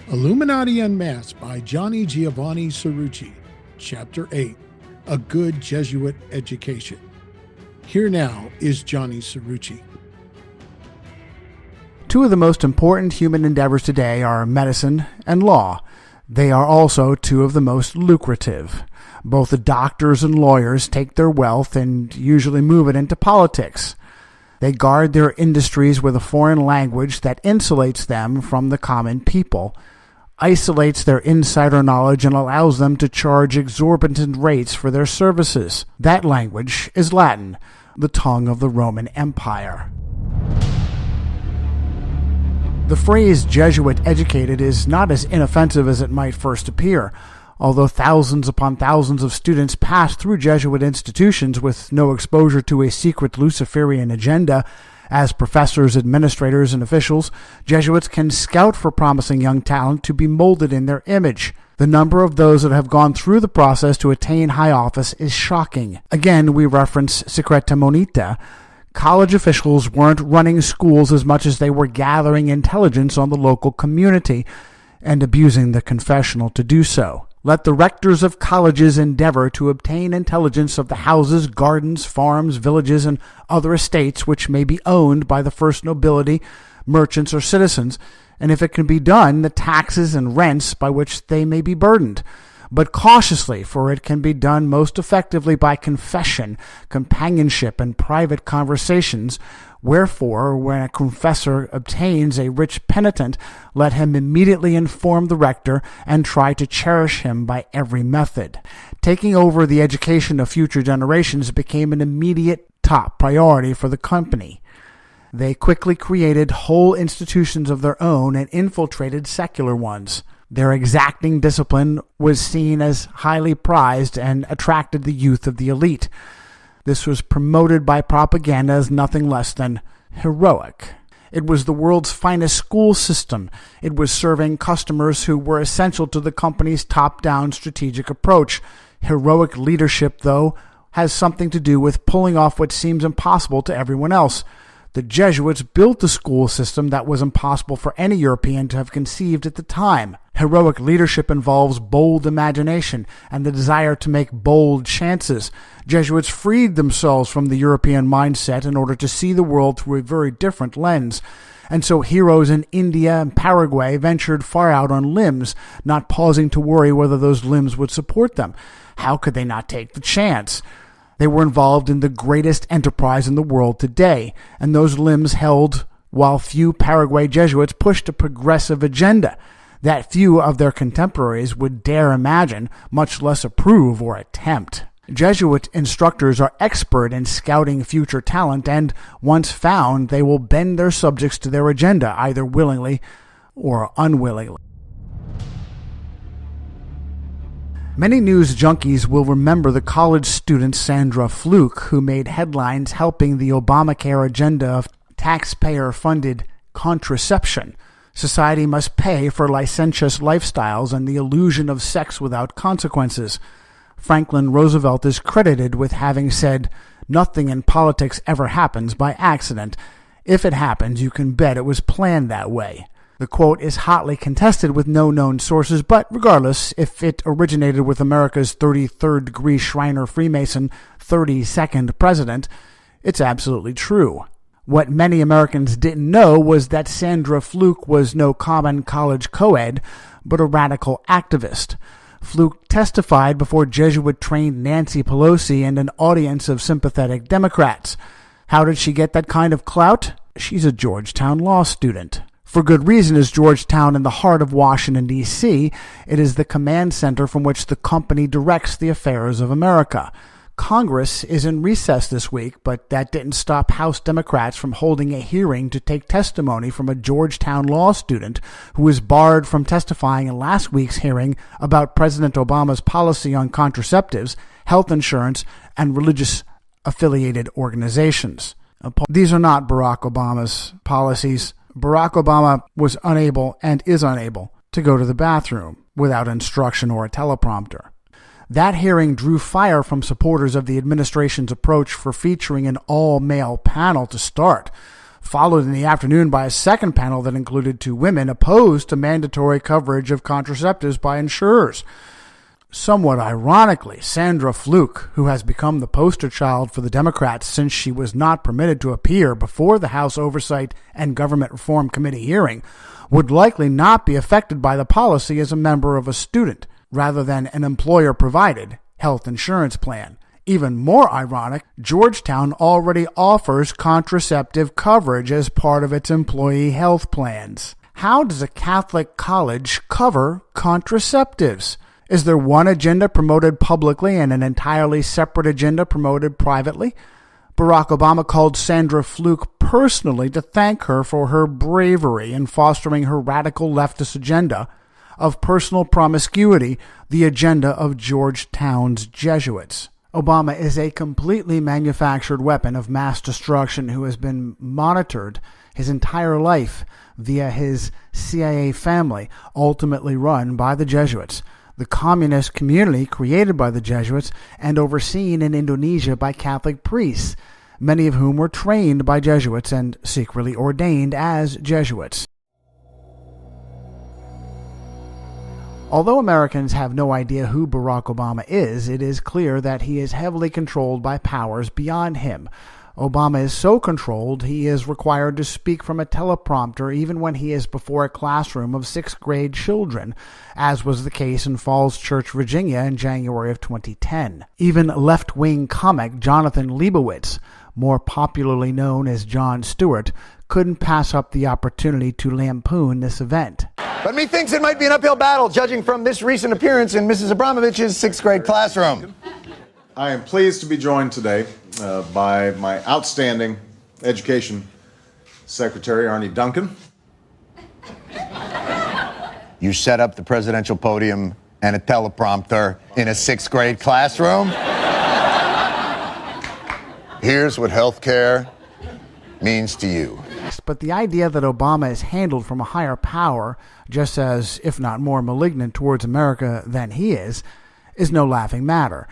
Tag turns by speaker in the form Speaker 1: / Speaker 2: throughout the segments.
Speaker 1: Illuminati Unmasked by Johnny Giovanni Cerrucci, Chapter 8, A Good Jesuit Education. Here now is Johnny Cerrucci.
Speaker 2: Two of the most important human endeavors today are medicine and law. They are also two of the most lucrative. Both the doctors and lawyers take their wealth and usually move it into politics. They guard their industries with a foreign language that insulates them from the common people, isolates their insider knowledge, and allows them to charge exorbitant rates for their services. That language is Latin, the tongue of the Roman Empire. The phrase Jesuit educated is not as inoffensive as it might first appear. Although thousands upon thousands of students pass through Jesuit institutions with no exposure to a secret Luciferian agenda, as professors, administrators, and officials, Jesuits can scout for promising young talent to be molded in their image. The number of those that have gone through the process to attain high office is shocking. Again, we reference Secreta Monita. College officials weren't running schools as much as they were gathering intelligence on the local community and abusing the confessional to do so. Let the rectors of colleges endeavor to obtain intelligence of the houses, gardens, farms, villages, and other estates which may be owned by the first nobility, merchants, or citizens, and if it can be done, the taxes and rents by which they may be burdened. But cautiously, for it can be done most effectively by confession, companionship, and private conversations. Wherefore, when a confessor obtains a rich penitent, let him immediately inform the rector and try to cherish him by every method. Taking over the education of future generations became an immediate top priority for the company. They quickly created whole institutions of their own and infiltrated secular ones. Their exacting discipline was seen as highly prized and attracted the youth of the elite. This was promoted by propaganda as nothing less than heroic. It was the world's finest school system. It was serving customers who were essential to the company's top-down strategic approach. Heroic leadership, though, has something to do with pulling off what seems impossible to everyone else. The Jesuits built the school system that was impossible for any European to have conceived at the time. Heroic leadership involves bold imagination and the desire to make bold chances. Jesuits freed themselves from the European mindset in order to see the world through a very different lens. And so heroes in India and Paraguay ventured far out on limbs, not pausing to worry whether those limbs would support them. How could they not take the chance? They were involved in the greatest enterprise in the world today, and those limbs held while few Paraguay Jesuits pushed a progressive agenda that few of their contemporaries would dare imagine, much less approve or attempt. Jesuit instructors are expert in scouting future talent, and once found, they will bend their subjects to their agenda, either willingly or unwillingly. Many news junkies will remember the college student Sandra Fluke, who made headlines helping the Obamacare agenda of taxpayer-funded contraception. Society must pay for licentious lifestyles and the illusion of sex without consequences. Franklin Roosevelt is credited with having said, "Nothing in politics ever happens by accident. If it happens, you can bet it was planned that way." The quote is hotly contested with no known sources, but regardless, if it originated with America's 33rd-degree Shriner Freemason 32nd president, it's absolutely true. What many Americans didn't know was that Sandra Fluke was no common college co-ed, but a radical activist. Fluke testified before Jesuit-trained Nancy Pelosi and an audience of sympathetic Democrats. How did she get that kind of clout? She's a Georgetown law student. For good reason is Georgetown in the heart of Washington, D.C. It is the command center from which the company directs the affairs of America. Congress is in recess this week, but that didn't stop House Democrats from holding a hearing to take testimony from a Georgetown law student who was barred from testifying in last week's hearing about President Obama's policy on contraceptives, health insurance, and religious-affiliated organizations. These are not Barack Obama's policies. Barack Obama was unable and is unable to go to the bathroom without instruction or a teleprompter. That hearing drew fire from supporters of the administration's approach for featuring an all-male panel to start. followed in the afternoon by a second panel that included 2 women opposed to mandatory coverage of contraceptives by insurers. Somewhat ironically, Sandra Fluke, who has become the poster child for the Democrats since she was not permitted to appear before the House Oversight and Government Reform Committee hearing, would likely not be affected by the policy as a member of a student, rather than an employer-provided health insurance plan. Even more ironic, Georgetown already offers contraceptive coverage as part of its employee health plans. How does a Catholic college cover contraceptives? Is there one agenda promoted publicly and an entirely separate agenda promoted privately? Barack Obama called Sandra Fluke personally to thank her for her bravery in fostering her radical leftist agenda of personal promiscuity, the agenda of Georgetown's Jesuits. Obama is a completely manufactured weapon of mass destruction who has been monitored his entire life via his CIA family, ultimately run by the Jesuits, the communist community created by the Jesuits and overseen in Indonesia by Catholic priests, many of whom were trained by Jesuits and secretly ordained as Jesuits. Although Americans have no idea who Barack Obama is, it is clear that he is heavily controlled by powers beyond him. Obama is so controlled he is required to speak from a teleprompter even when he is before a classroom of 6th grade children, as was the case in Falls Church, Virginia in January of 2010. Even left-wing comic Jonathan Leibowitz, more popularly known as Jon Stewart, couldn't pass up the opportunity to lampoon this event.
Speaker 3: But methinks it might be an uphill battle, judging from this recent appearance in Mrs. Abramovich's 6th grade classroom.
Speaker 4: I am pleased to be joined today by my outstanding Education Secretary, Arnie Duncan.
Speaker 3: You set up the presidential podium and a teleprompter in a 6th grade classroom? Here's what healthcare means to you.
Speaker 2: But the idea that Obama is handled from a higher power, just as, if not more malignant towards America than he is no laughing matter.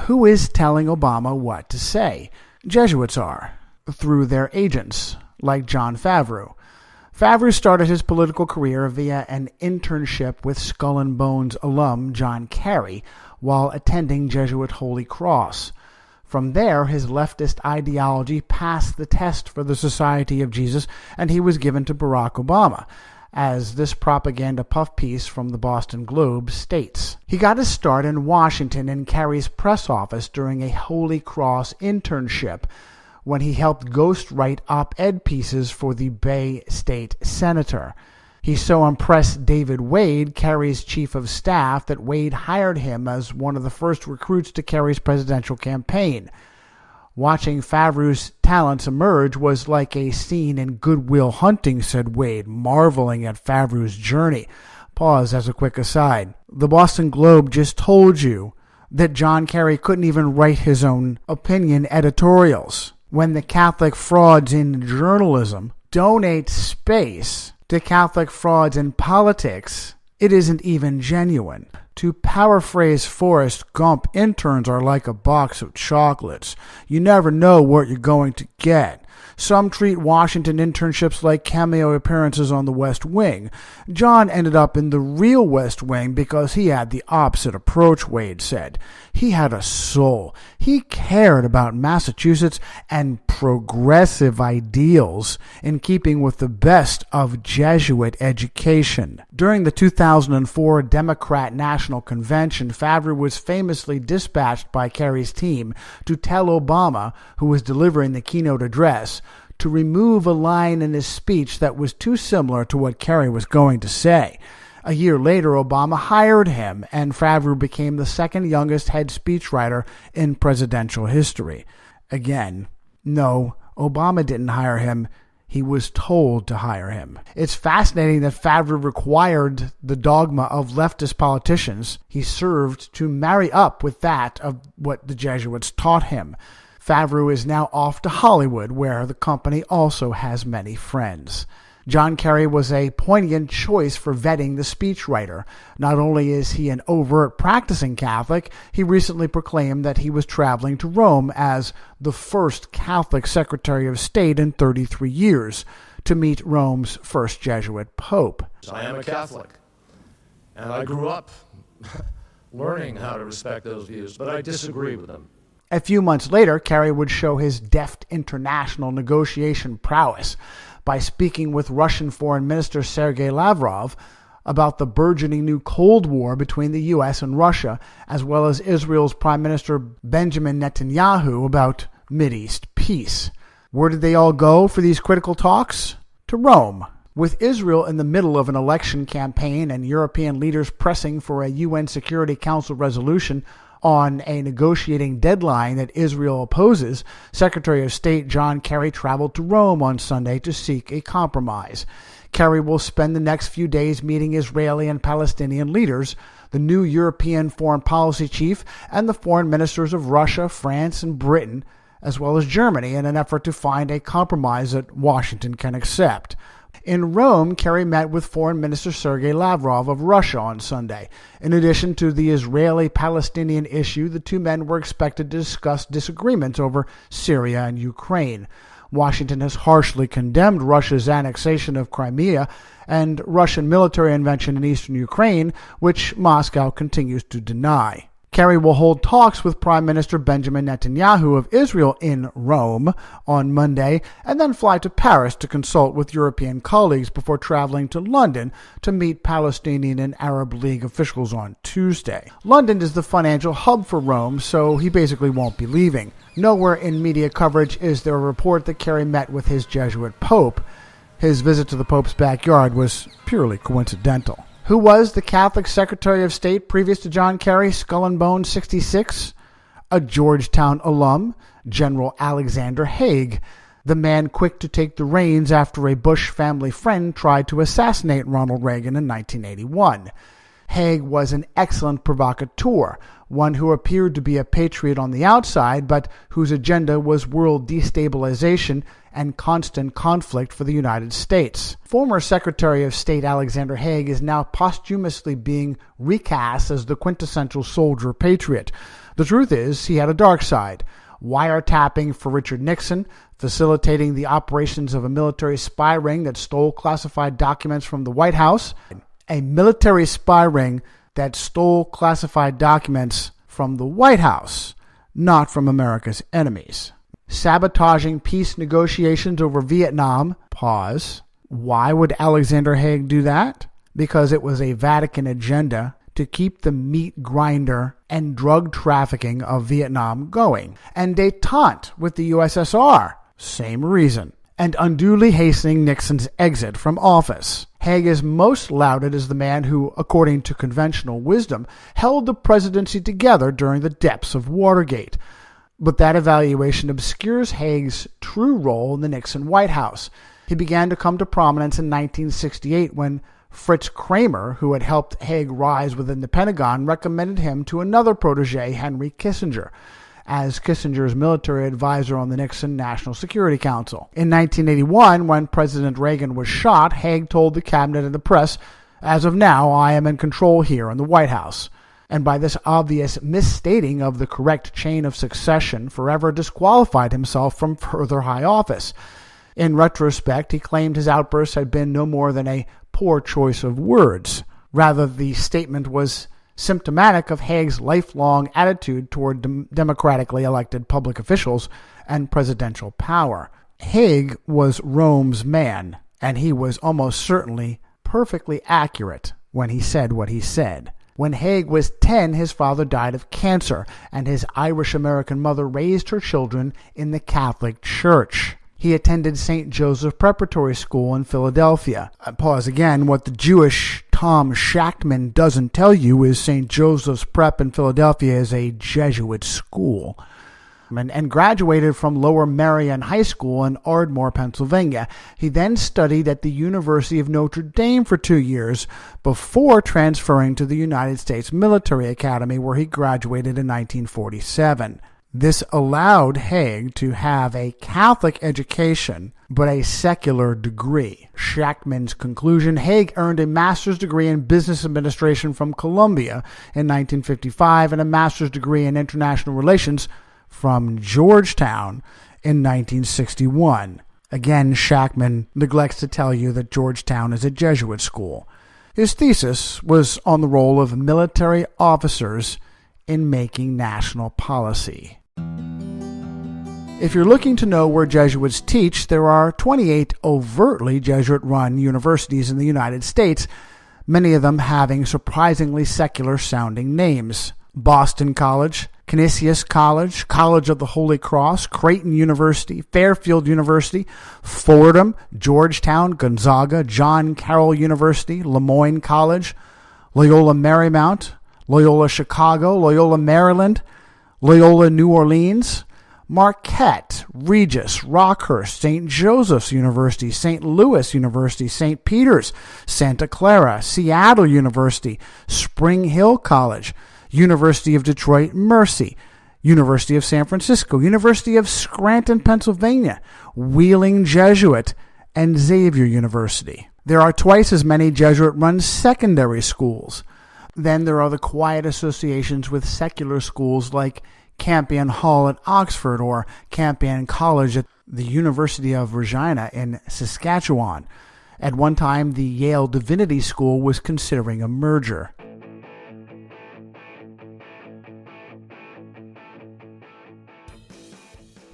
Speaker 2: Who is telling Obama what to say? Jesuits are, through their agents, like Jon Favreau. Favreau started his political career via an internship with Skull and Bones alum John Kerry while attending Jesuit Holy Cross. From there, his leftist ideology passed the test for the Society of Jesus, and he was given to Barack Obama, as this propaganda puff piece from the Boston Globe states. He got his start in Washington in Kerry's press office during a Holy Cross internship, when he helped ghostwrite op-ed pieces for the Bay State Senator. He so impressed David Wade, Kerry's chief of staff, that Wade hired him as one of the first recruits to Kerry's presidential campaign. Watching Favreau's talents emerge was like a scene in Good Will Hunting, said Wade, marveling at Favreau's journey. Pause as a quick aside. The Boston Globe just told you that John Kerry couldn't even write his own opinion editorials. When the Catholic frauds in journalism donate space to Catholic frauds in politics, it isn't even genuine. To paraphrase Forrest Gump, interns are like a box of chocolates. You never know what you're going to get. Some treat Washington internships like cameo appearances on the West Wing. John ended up in the real West Wing because he had the opposite approach, Wade said. He had a soul. He cared about Massachusetts and progressive ideals in keeping with the best of Jesuit education. During the 2004 Democrat National Convention, Favreau was famously dispatched by Kerry's team to tell Obama, who was delivering the keynote address, to remove a line in his speech that was too similar to what Kerry was going to say. A year later, Obama hired him, and Favreau became the second youngest head speechwriter in presidential history. Again, no, Obama didn't hire him. He was told to hire him. It's fascinating that Favreau required the dogma of leftist politicians he served to marry up with that of what the Jesuits taught him. Favreau is now off to Hollywood, where the company also has many friends. John Kerry was a poignant choice for vetting the speechwriter. Not only is he an overt practicing Catholic, he recently proclaimed that he was traveling to Rome as the first Catholic Secretary of State in 33 years to meet Rome's first Jesuit pope.
Speaker 5: I am a Catholic, and I grew up learning how to respect those views, but I disagree with them.
Speaker 2: A few months later, Kerry would show his deft international negotiation prowess by speaking with Russian Foreign Minister Sergei Lavrov about the burgeoning new Cold War between the U.S. and Russia, as well as Israel's Prime Minister Benjamin Netanyahu about Mideast peace. Where did they all go for these critical talks? To Rome. With Israel in the middle of an election campaign and European leaders pressing for a UN Security Council resolution on a negotiating deadline that Israel opposes, Secretary of State John Kerry traveled to Rome on Sunday to seek a compromise. Kerry will spend the next few days meeting Israeli and Palestinian leaders, the new European foreign policy chief, and the foreign ministers of Russia, France, and Britain, as well as Germany, in an effort to find a compromise that Washington can accept. In Rome, Kerry met with Foreign Minister Sergei Lavrov of Russia on Sunday. In addition to the Israeli-Palestinian issue, the two men were expected to discuss disagreements over Syria and Ukraine. Washington has harshly condemned Russia's annexation of Crimea and Russian military intervention in eastern Ukraine, which Moscow continues to deny. Kerry will hold talks with Prime Minister Benjamin Netanyahu of Israel in Rome on Monday and then fly to Paris to consult with European colleagues before traveling to London to meet Palestinian and Arab League officials on Tuesday. London is the financial hub for Rome, so he basically won't be leaving. Nowhere in media coverage is there a report that Kerry met with his Jesuit pope. His visit to the Pope's backyard was purely coincidental. Who was the Catholic Secretary of State previous to John Kerry, Skull and Bones 66? A Georgetown alum, General Alexander Haig, the man quick to take the reins after a Bush family friend tried to assassinate Ronald Reagan in 1981. Haig was an excellent provocateur, one who appeared to be a patriot on the outside, but whose agenda was world destabilization and constant conflict for the United States. Former Secretary of State Alexander Haig is now posthumously being recast as the quintessential soldier patriot. The truth is, he had a dark side. Wiretapping for Richard Nixon, facilitating the operations of a military spy ring that stole classified documents from the White House, a military spy ring that stole classified documents from the White House, not from America's enemies. Sabotaging peace negotiations over Vietnam. Pause. Why would Alexander Haig do that? Because it was a Vatican agenda to keep the meat grinder and drug trafficking of Vietnam going. And détente with the USSR. Same reason. And unduly hastening Nixon's exit from office. Haig is most lauded as the man who, according to conventional wisdom, held the presidency together during the depths of Watergate. But that evaluation obscures Haig's true role in the Nixon White House. He began to come to prominence in 1968 when Fritz Kramer, who had helped Haig rise within the Pentagon, recommended him to another protege, Henry Kissinger, as Kissinger's military advisor on the Nixon National Security Council. In 1981, when President Reagan was shot, Haig told the cabinet and the press, "As of now, I am in control here in the White House." And by this obvious misstating of the correct chain of succession, forever disqualified himself from further high office. In retrospect, he claimed his outburst had been no more than a poor choice of words. Rather, the statement was symptomatic of Haig's lifelong attitude toward democratically elected public officials and presidential power. Haig was Rome's man, and he was almost certainly perfectly accurate when he said what he said. When Haig was 10, his father died of cancer, and his Irish-American mother raised her children in the Catholic Church. He attended St. Joseph Preparatory School in Philadelphia. Pause again. What the Jewish Tom Shachtman doesn't tell you is St. Joseph's Prep in Philadelphia is a Jesuit school. And graduated from Lower Merion High School in Ardmore, Pennsylvania. He then studied at the University of Notre Dame for 2 years before transferring to the United States Military Academy, where he graduated in 1947. This allowed Haig to have a Catholic education, but a secular degree. Shachtman's conclusion: Haig earned a master's degree in business administration from Columbia in 1955 and a master's degree in international relations from Georgetown in 1961. Again, Shachtman neglects to tell you that Georgetown is a Jesuit school. His thesis was on the role of military officers in making national policy. If you're looking to know where Jesuits teach, there are 28 overtly Jesuit-run universities in the United States, many of them having surprisingly secular-sounding names. Boston College, Canisius College, College of the Holy Cross, Creighton University, Fairfield University, Fordham, Georgetown, Gonzaga, John Carroll University, Lemoyne College, Loyola Marymount, Loyola Chicago, Loyola Maryland, Loyola New Orleans, Marquette, Regis, Rockhurst, St. Joseph's University, St. Louis University, St. Peter's, Santa Clara, Seattle University, Spring Hill College, University of Detroit Mercy, University of San Francisco, University of Scranton, Pennsylvania, Wheeling Jesuit, and Xavier University. There are twice as many Jesuit-run secondary schools. Then there are the quiet associations with secular schools like Campion Hall at Oxford or Campion College at the University of Regina in Saskatchewan. At one time, the Yale Divinity School was considering a merger.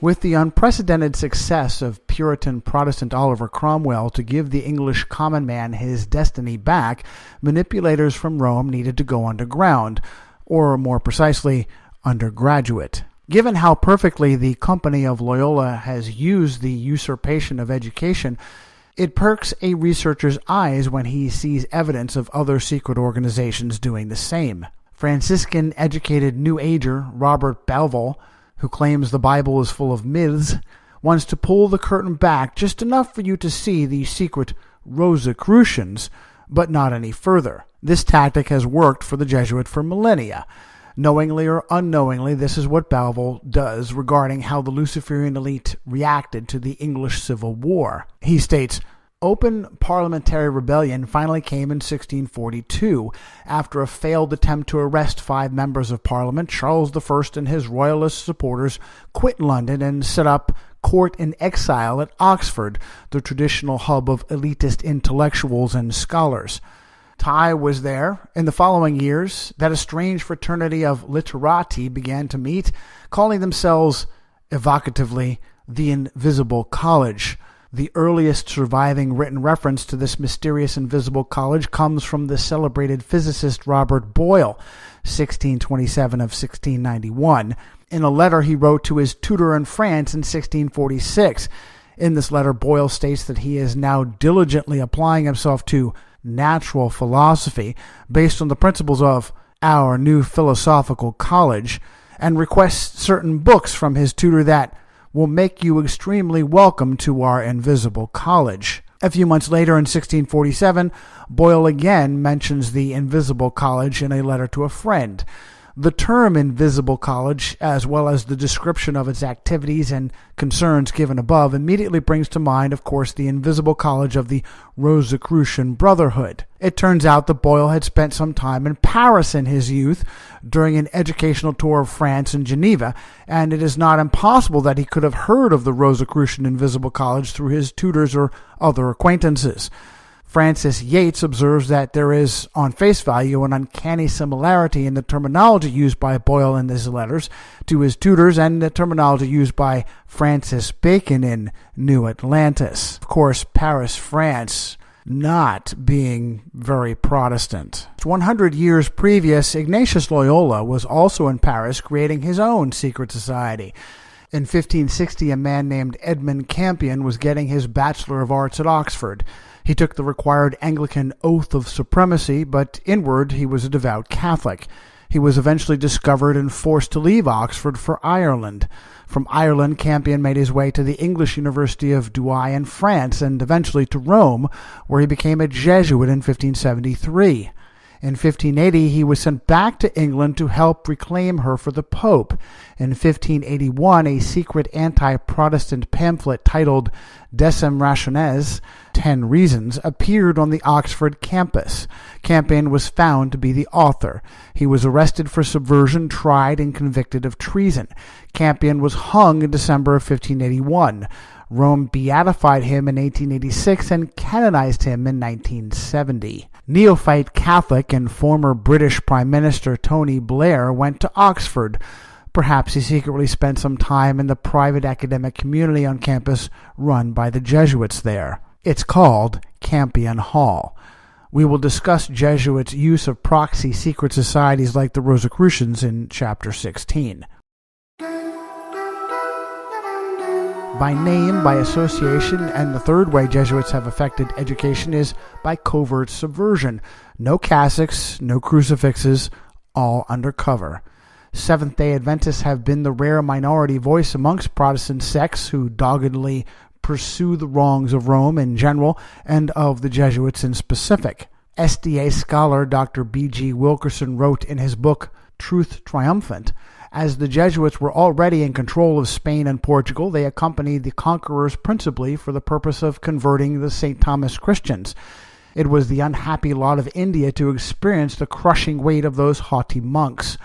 Speaker 2: With the unprecedented success of Puritan Protestant Oliver Cromwell to give the English common man his destiny back, manipulators from Rome needed to go underground, or more precisely, undergraduate. Given how perfectly the Company of Loyola has used the usurpation of education, it perks a researcher's eyes when he sees evidence of other secret organizations doing the same. Franciscan-educated New Ager Robert Bauval, who claims the Bible is full of myths, wants to pull the curtain back just enough for you to see the secret Rosicrucians, but not any further. This tactic has worked for the Jesuit for millennia. Knowingly or unknowingly, this is what Bauval does regarding how the Luciferian elite reacted to the English Civil War. He states, open parliamentary rebellion finally came in 1642. After a failed attempt to arrest 5 members of Parliament, Charles I and his royalist supporters quit London and set up court in exile at Oxford, the traditional hub of elitist intellectuals and scholars. Tie was there in the following years that a strange fraternity of literati began to meet, calling themselves evocatively the Invisible College. The earliest surviving written reference to this mysterious invisible college comes from the celebrated physicist Robert Boyle, 1627 of 1691, in a letter he wrote to his tutor in France in 1646. In this letter, Boyle states that he is now diligently applying himself to natural philosophy based on the principles of our new philosophical college, and requests certain books from his tutor that will make you extremely welcome to our invisible college. A few months later, in 1647, Boyle again mentions the invisible college in a letter to a friend. The term invisible college, as well as the description of its activities and concerns given above, immediately brings to mind, of course, the invisible college of the Rosicrucian Brotherhood. It turns out that Boyle had spent some time in Paris in his youth during an educational tour of France and Geneva, and it is not impossible that he could have heard of the Rosicrucian Invisible College through his tutors or other acquaintances. Francis Yates observes that there is, on face value, an uncanny similarity in the terminology used by Boyle in his letters to his tutors and the terminology used by Francis Bacon in New Atlantis. Of course, Paris, France, not being very Protestant. 100 years previous, Ignatius Loyola was also in Paris creating his own secret society. In 1560, a man named Edmund Campion was getting his Bachelor of Arts at Oxford. He took the required Anglican oath of supremacy, but inward he was a devout Catholic. He was eventually discovered and forced to leave Oxford for Ireland. From Ireland, Campion made his way to the English University of Douai in France and eventually to Rome, where he became a Jesuit in 1573. In 1580, he was sent back to England to help reclaim her for the Pope. In 1581, a secret anti-Protestant pamphlet titled Decem Rationes, 10 Reasons, appeared on the Oxford campus. Campion was found to be the author. He was arrested for subversion, tried, and convicted of treason. Campion was hung in December of 1581. Rome beatified him in 1886 and canonized him in 1970. Neophyte Catholic and former British Prime Minister Tony Blair went to Oxford. Perhaps he secretly spent some time in the private academic community on campus run by the Jesuits there. It's called Campion Hall. We will discuss Jesuits' use of proxy secret societies like the Rosicrucians in Chapter 16. By name, by association, and the third way Jesuits have affected education is by covert subversion. No cassocks, no crucifixes, all undercover. Seventh-day Adventists have been the rare minority voice amongst Protestant sects who doggedly pursue the wrongs of Rome in general and of the Jesuits in specific. SDA scholar Dr. B.G. Wilkerson wrote in his book, Truth Triumphant, as the Jesuits were already in control of Spain and Portugal, they accompanied the conquerors principally for the purpose of converting the St. Thomas Christians. It was the unhappy lot of India to experience the crushing weight of those haughty monks.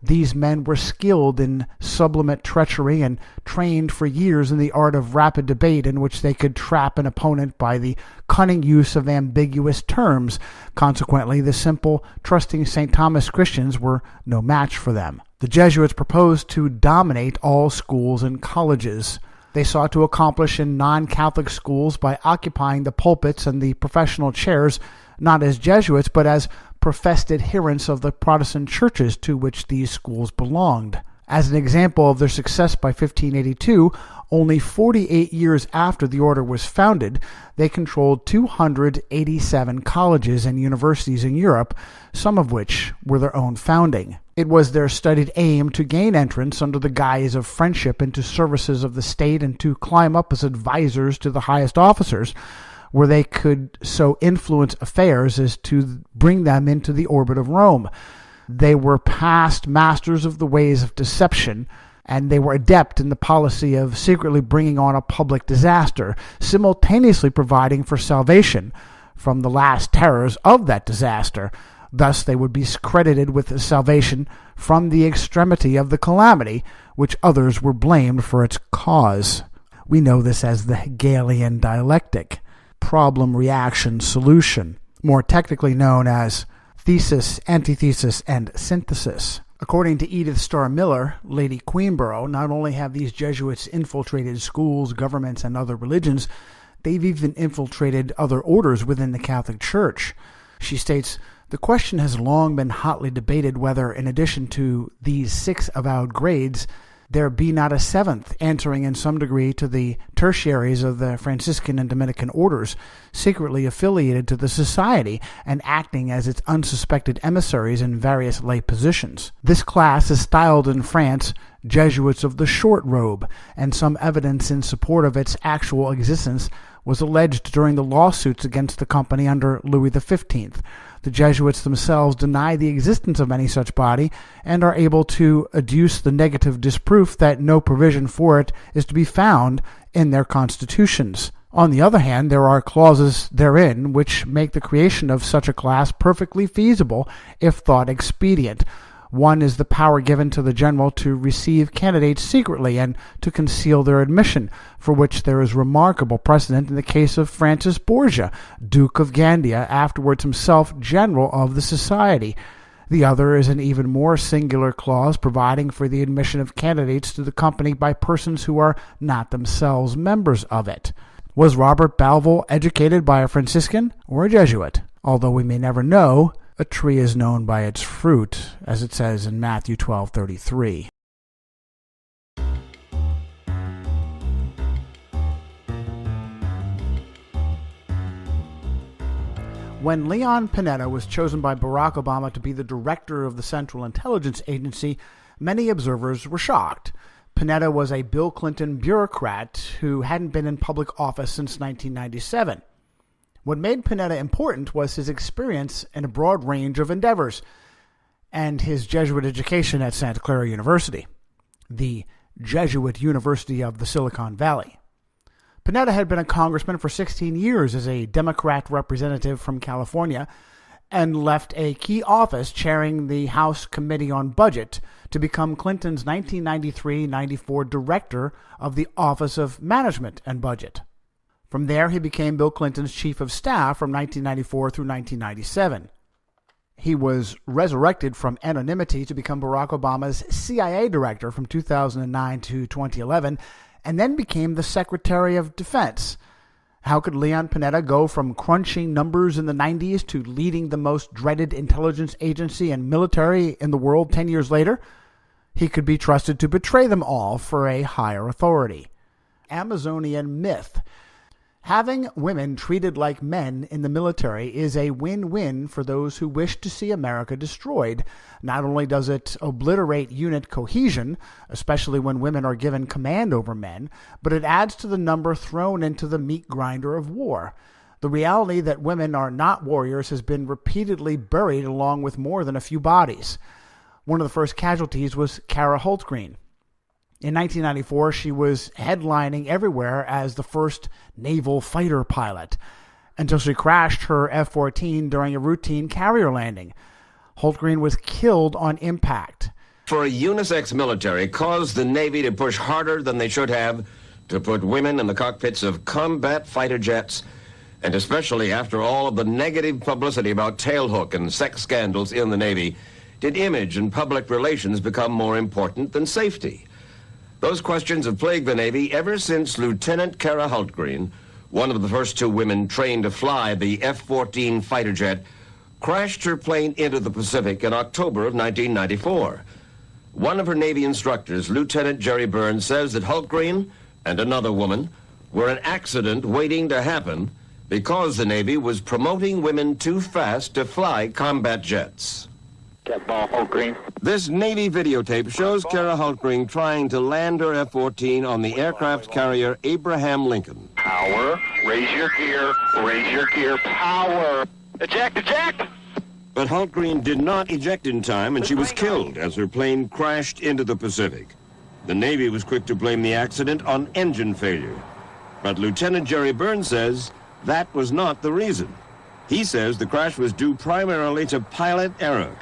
Speaker 2: These men were skilled in sublimate treachery and trained for years in the art of rapid debate in which they could trap an opponent by the cunning use of ambiguous terms. Consequently, the simple, trusting St. Thomas Christians were no match for them. The Jesuits proposed to dominate all schools and colleges. They sought to accomplish in non-Catholic schools by occupying the pulpits and the professional chairs, not as Jesuits, but as professed adherents of the Protestant churches to which these schools belonged. As an example of their success by 1582, only 48 years after the order was founded, they controlled 287 colleges and universities in Europe, some of which were their own founding. It was their studied aim to gain entrance under the guise of friendship into services of the state and to climb up as advisors to the highest officers, where they could so influence affairs as to bring them into the orbit of Rome. They were past masters of the ways of deception, and they were adept in the policy of secretly bringing on a public disaster, simultaneously providing for salvation from the last terrors of that disaster. Thus they would be credited with salvation from the extremity of the calamity, which others were blamed for its cause. We know this as the Hegelian dialectic, problem, reaction, solution, more technically known as thesis, antithesis, and synthesis. According to Edith Starr Miller, Lady Queenborough, not only have these Jesuits infiltrated schools, governments, and other religions, they've even infiltrated other orders within the Catholic Church. She states, "The question has long been hotly debated whether, in addition to these 6 avowed grades, there be not a 7th, answering in some degree to the tertiaries of the Franciscan and Dominican orders, secretly affiliated to the society and acting as its unsuspected emissaries in various lay positions. This class is styled in France Jesuits of the Short Robe, and some evidence in support of its actual existence was alleged during the lawsuits against the company under Louis XV. The Jesuits themselves deny the existence of any such body and are able to adduce the negative disproof that no provision for it is to be found in their constitutions. On the other hand, there are clauses therein which make the creation of such a class perfectly feasible if thought expedient. One is the power given to the general to receive candidates secretly and to conceal their admission, for which there is remarkable precedent in the case of Francis Borgia, Duke of Gandia, afterwards himself general of the society. The other is an even more singular clause providing for the admission of candidates to the company by persons who are not themselves members of it. Was Robert Balville educated by a Franciscan or a Jesuit? Although we may never know, a tree is known by its fruit, as it says in Matthew 12:33. When Leon Panetta was chosen by Barack Obama to be the director of the Central Intelligence Agency, many observers were shocked. Panetta was a Bill Clinton bureaucrat who hadn't been in public office since 1997. What made Panetta important was his experience in a broad range of endeavors and his Jesuit education at Santa Clara University, the Jesuit University of the Silicon Valley. Panetta had been a congressman for 16 years as a Democrat representative from California and left a key office chairing the House Committee on Budget to become Clinton's 1993-94 director of the Office of Management and Budget. From there, he became Bill Clinton's chief of staff from 1994 through 1997. He was resurrected from anonymity to become Barack Obama's CIA director from 2009 to 2011, and then became the Secretary of Defense. How could Leon Panetta go from crunching numbers in the 90s to leading the most dreaded intelligence agency and military in the world 10 years later? He could be trusted to betray them all for a higher authority. Amazonian myth. Having women treated like men in the military is a win-win for those who wish to see America destroyed. Not only does it obliterate unit cohesion, especially when women are given command over men, but it adds to the number thrown into the meat grinder of war. The reality that women are not warriors has been repeatedly buried along with more than a few bodies. One of the first casualties was Kara Holtgreen. In 1994, she was headlining everywhere as the first naval fighter pilot, until she crashed her F-14 during a routine carrier landing. Holtgreen was killed on impact.
Speaker 6: For a unisex military caused the Navy to push harder than they should have to put women in the cockpits of combat fighter jets, and especially after all of the negative publicity about tailhook and sex scandals in the Navy, did image and public relations become more important than safety? Those questions have plagued the Navy ever since Lieutenant Kara Holtgreen, one of the first two women trained to fly the F-14 fighter jet, crashed her plane into the Pacific in October of 1994. One of her Navy instructors, Lieutenant Jerry Burns, says that Holtgreen and another woman were an accident waiting to happen because the Navy was promoting women too fast to fly combat jets.
Speaker 7: Holtgreen.
Speaker 6: This Navy videotape shows Kara Holtgreen trying to land her F-14 on the aircraft carrier Abraham Lincoln.
Speaker 7: Power. Raise your gear. Power. Eject.
Speaker 6: But Holtgreen did not eject in time, and she was killed as her plane crashed into the Pacific. The Navy was quick to blame the accident on engine failure. But Lieutenant Jerry Burns says that was not the reason. He says the crash was due primarily to pilot error.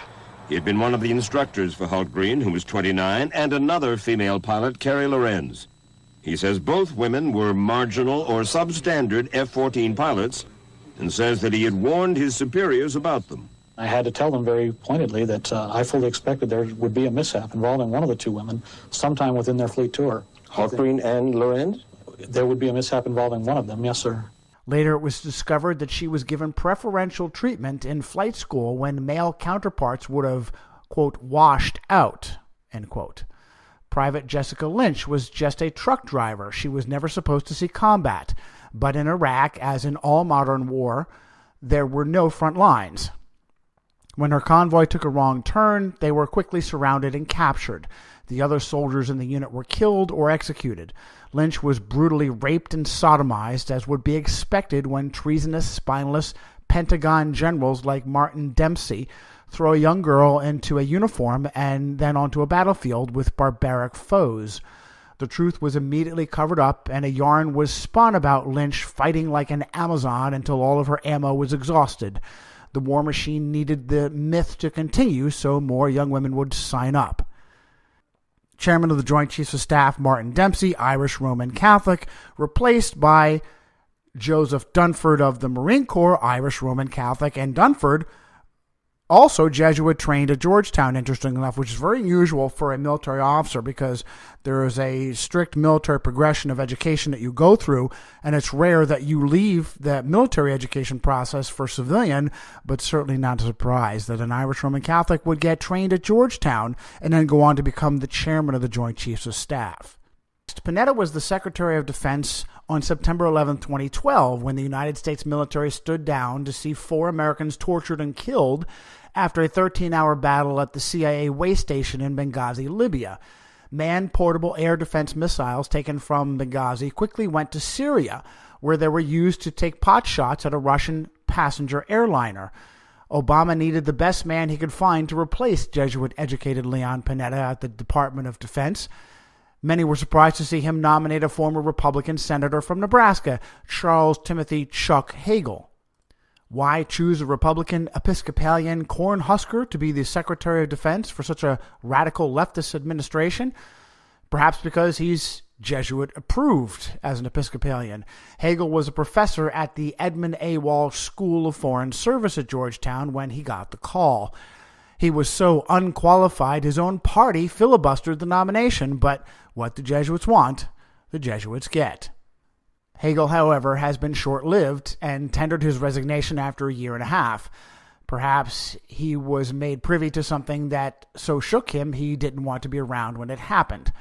Speaker 6: He had been one of the instructors for Holtgreen, who was 29, and another female pilot, Carrie Lorenz. He says both women were marginal or substandard F-14 pilots, and says that he had warned his superiors about them.
Speaker 8: I had to tell them very pointedly that I fully expected there would be a mishap involving one of the two women sometime within their fleet tour.
Speaker 6: Holtgreen and Lorenz?
Speaker 8: There would be a mishap involving one of them, yes, sir.
Speaker 2: Later, it was discovered that she was given preferential treatment in flight school when male counterparts would have, quote, washed out, end quote. Private Jessica Lynch was just a truck driver. She was never supposed to see combat. But in Iraq, as in all modern war, there were no front lines. When her convoy took a wrong turn, they were quickly surrounded and captured. The other soldiers in the unit were killed or executed. Lynch was brutally raped and sodomized, as would be expected when treasonous, spineless Pentagon generals like Martin Dempsey throw a young girl into a uniform and then onto a battlefield with barbaric foes. The truth was immediately covered up, and a yarn was spun about Lynch fighting like an Amazon until all of her ammo was exhausted. The war machine needed the myth to continue so more young women would sign up. Chairman of the Joint Chiefs of Staff, Martin Dempsey, Irish Roman Catholic, replaced by Joseph Dunford of the Marine Corps, Irish Roman Catholic, and Dunford, also Jesuit trained at Georgetown, interestingly enough, which is very unusual for a military officer because there is a strict military progression of education that you go through, and it's rare that you leave the military education process for civilian, but certainly not a surprise that an Irish Roman Catholic would get trained at Georgetown and then go on to become the chairman of the Joint Chiefs of Staff. Panetta was the Secretary of Defense on September 11, 2012, when the United States military stood down to see 4 Americans tortured and killed after a 13-hour battle at the CIA way station in Benghazi, Libya. Man-portable air defense missiles taken from Benghazi quickly went to Syria, where they were used to take pot shots at a Russian passenger airliner. Obama needed the best man he could find to replace Jesuit-educated Leon Panetta at the Department of Defense. Many were surprised to see him nominate a former Republican senator from Nebraska, Charles Timothy Chuck Hagel. Why choose a Republican Episcopalian Cornhusker to be the Secretary of Defense for such a radical leftist administration? Perhaps because he's Jesuit-approved as an Episcopalian. Hagel was a professor at the Edmund A. Walsh School of Foreign Service at Georgetown when he got the call. He was so unqualified, his own party filibustered the nomination, but what the Jesuits want, the Jesuits get. Hagel, however, has been short-lived and tendered his resignation after a year and a half. Perhaps he was made privy to something that so shook him he didn't want to be around when it happened.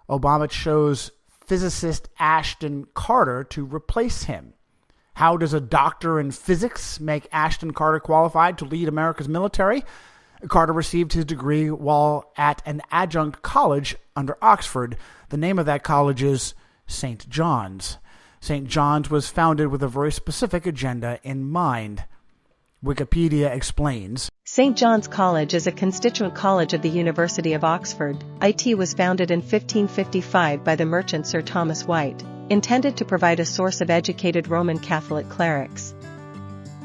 Speaker 2: Obama chose physicist Ashton Carter to replace him. How does a doctor in physics make Ashton Carter qualified to lead America's military? Carter received his degree while at an adjunct college under Oxford. The name of that college is St. John's. St. John's was founded with a very specific agenda in mind. Wikipedia explains,
Speaker 9: St. John's College is a constituent college of the University of Oxford. IT was founded in 1555 by the merchant Sir Thomas White, intended to provide a source of educated Roman Catholic clerics.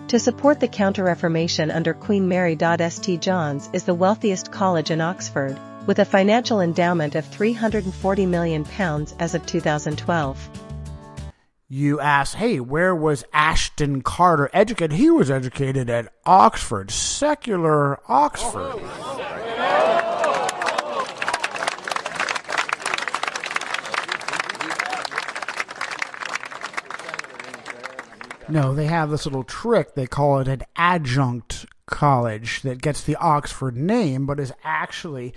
Speaker 9: To support the Counter-Reformation under Queen Mary. St. John's is the wealthiest college in Oxford, with a financial endowment of £340 million as of 2012.
Speaker 2: You ask, hey, where was Ashton Carter educated? He was educated at Oxford, secular Oxford. No, they have this little trick. They call it an adjunct college that gets the Oxford name, but is actually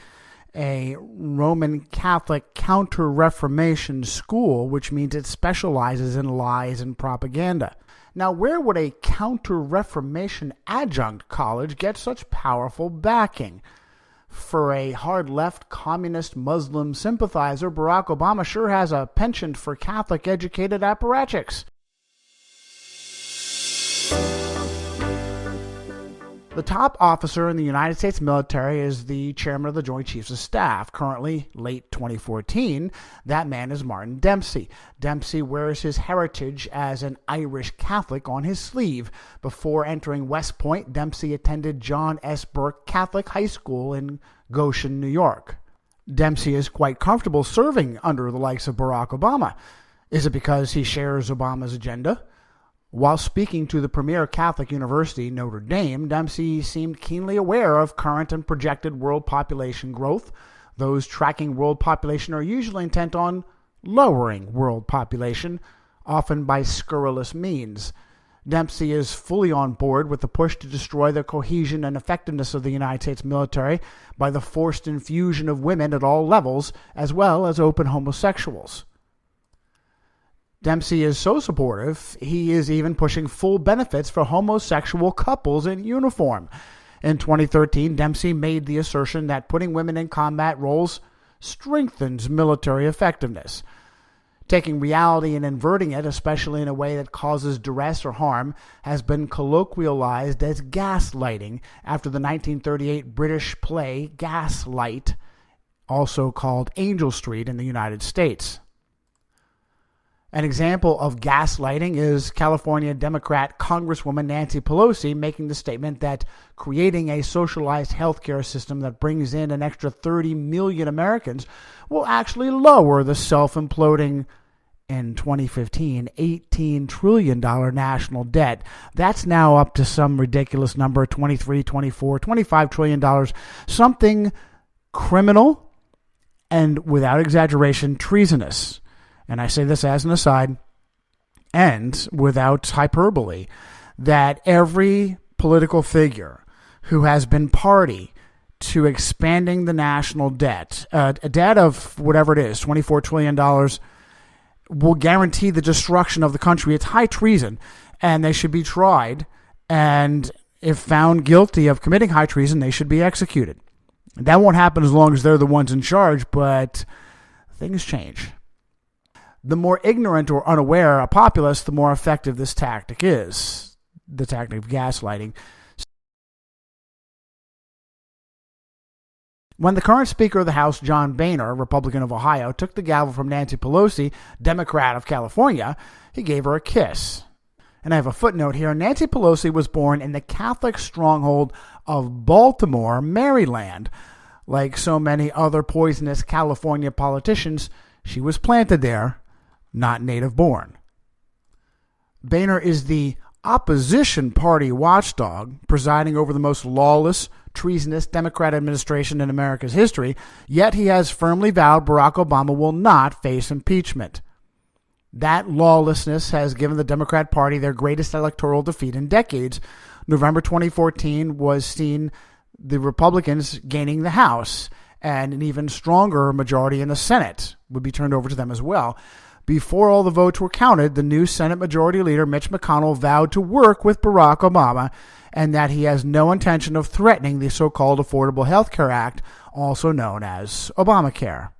Speaker 2: a Roman Catholic Counter-Reformation school, which means it specializes in lies and propaganda. Now, where would a Counter-Reformation adjunct college get such powerful backing? For a hard-left communist Muslim sympathizer, Barack Obama sure has a penchant for Catholic-educated apparatchiks. The top officer in the United States military is the chairman of the Joint Chiefs of Staff. Currently, late 2014, that man is Martin Dempsey. Dempsey wears his heritage as an Irish Catholic on his sleeve. Before entering West Point, Dempsey attended John S. Burke Catholic High School in Goshen, New York. Dempsey is quite comfortable serving under the likes of Barack Obama. Is it because he shares Obama's agenda? While speaking to the premier Catholic university, Notre Dame, Dempsey seemed keenly aware of current and projected world population growth. Those tracking world population are usually intent on lowering world population, often by scurrilous means. Dempsey is fully on board with the push to destroy the cohesion and effectiveness of the United States military by the forced infusion of women at all levels, as well as open homosexuals. Dempsey is so supportive, he is even pushing full benefits for homosexual couples in uniform. In 2013, Dempsey made the assertion that putting women in combat roles strengthens military effectiveness. Taking reality and inverting it, especially in a way that causes duress or harm, has been colloquialized as gaslighting after the 1938 British play Gaslight, also called Angel Street in the United States. An example of gaslighting is California Democrat Congresswoman Nancy Pelosi making the statement that creating a socialized healthcare system that brings in an extra 30 million Americans will actually lower the self-imploding, in 2015, $18 trillion national debt. That's now up to some ridiculous number, $23, $24, $25 trillion, something criminal and, without exaggeration, treasonous. And I say this as an aside, and without hyperbole, that every political figure who has been party to expanding the national debt, a debt of whatever it is, $24 trillion, will guarantee the destruction of the country. It's high treason, and they should be tried, and if found guilty of committing high treason, they should be executed. That won't happen as long as they're the ones in charge, but things change. The more ignorant or unaware a populace, the more effective this tactic is, the tactic of gaslighting. When the current Speaker of the House, John Boehner, Republican of Ohio, took the gavel from Nancy Pelosi, Democrat of California, he gave her a kiss. And I have a footnote here. Nancy Pelosi was born in the Catholic stronghold of Baltimore, Maryland. Like so many other poisonous California politicians, she was planted there, not native-born. Boehner is the opposition party watchdog, presiding over the most lawless, treasonous Democrat administration in America's history, yet he has firmly vowed Barack Obama will not face impeachment. That lawlessness has given the Democrat Party their greatest electoral defeat in decades. November 2014 was seen the Republicans gaining the House, and an even stronger majority in the Senate would be turned over to them as well. Before all the votes were counted, the new Senate Majority Leader Mitch McConnell vowed to work with Barack Obama and that he has no intention of threatening the so-called Affordable Health Care Act, also known as Obamacare.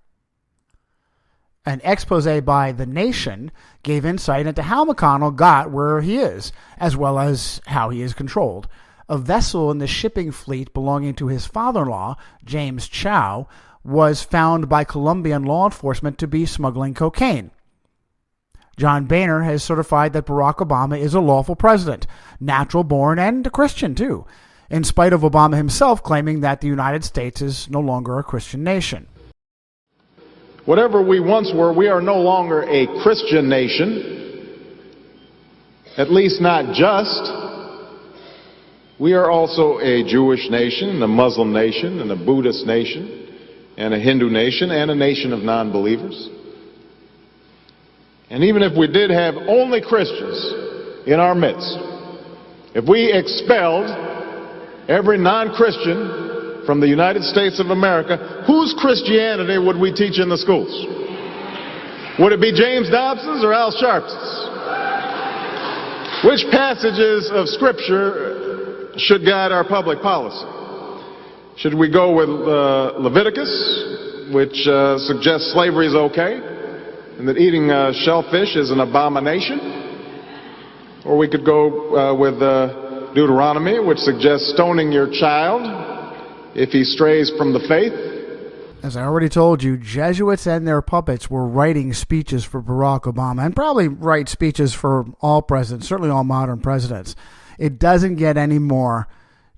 Speaker 2: An expose by The Nation gave insight into how McConnell got where he is, as well as how he is controlled. A vessel in the shipping fleet belonging to his father-in-law, James Chow, was found by Colombian law enforcement to be smuggling cocaine. John Boehner has certified that Barack Obama is a lawful president, natural-born and a Christian, too, in spite of Obama himself claiming that the United States is no longer a Christian nation.
Speaker 10: Whatever we once were, we are no longer a Christian nation, at least not just. We are also a Jewish nation, a Muslim nation, and a Buddhist nation, and a Hindu nation, and a nation of non-believers. And even if we did have only Christians in our midst, if we expelled every non-Christian from the United States of America, whose Christianity would we teach in the schools? Would it be James Dobson's or Al Sharps's? Which passages of Scripture should guide our public policy? Should we go with Leviticus, which suggests slavery is okay, and that eating shellfish is an abomination? Or we could go with Deuteronomy, which suggests stoning your child if he strays from the faith.
Speaker 2: As I already told you, Jesuits and their puppets were writing speeches for Barack Obama, and probably write speeches for all presidents, certainly all modern presidents. It doesn't get any more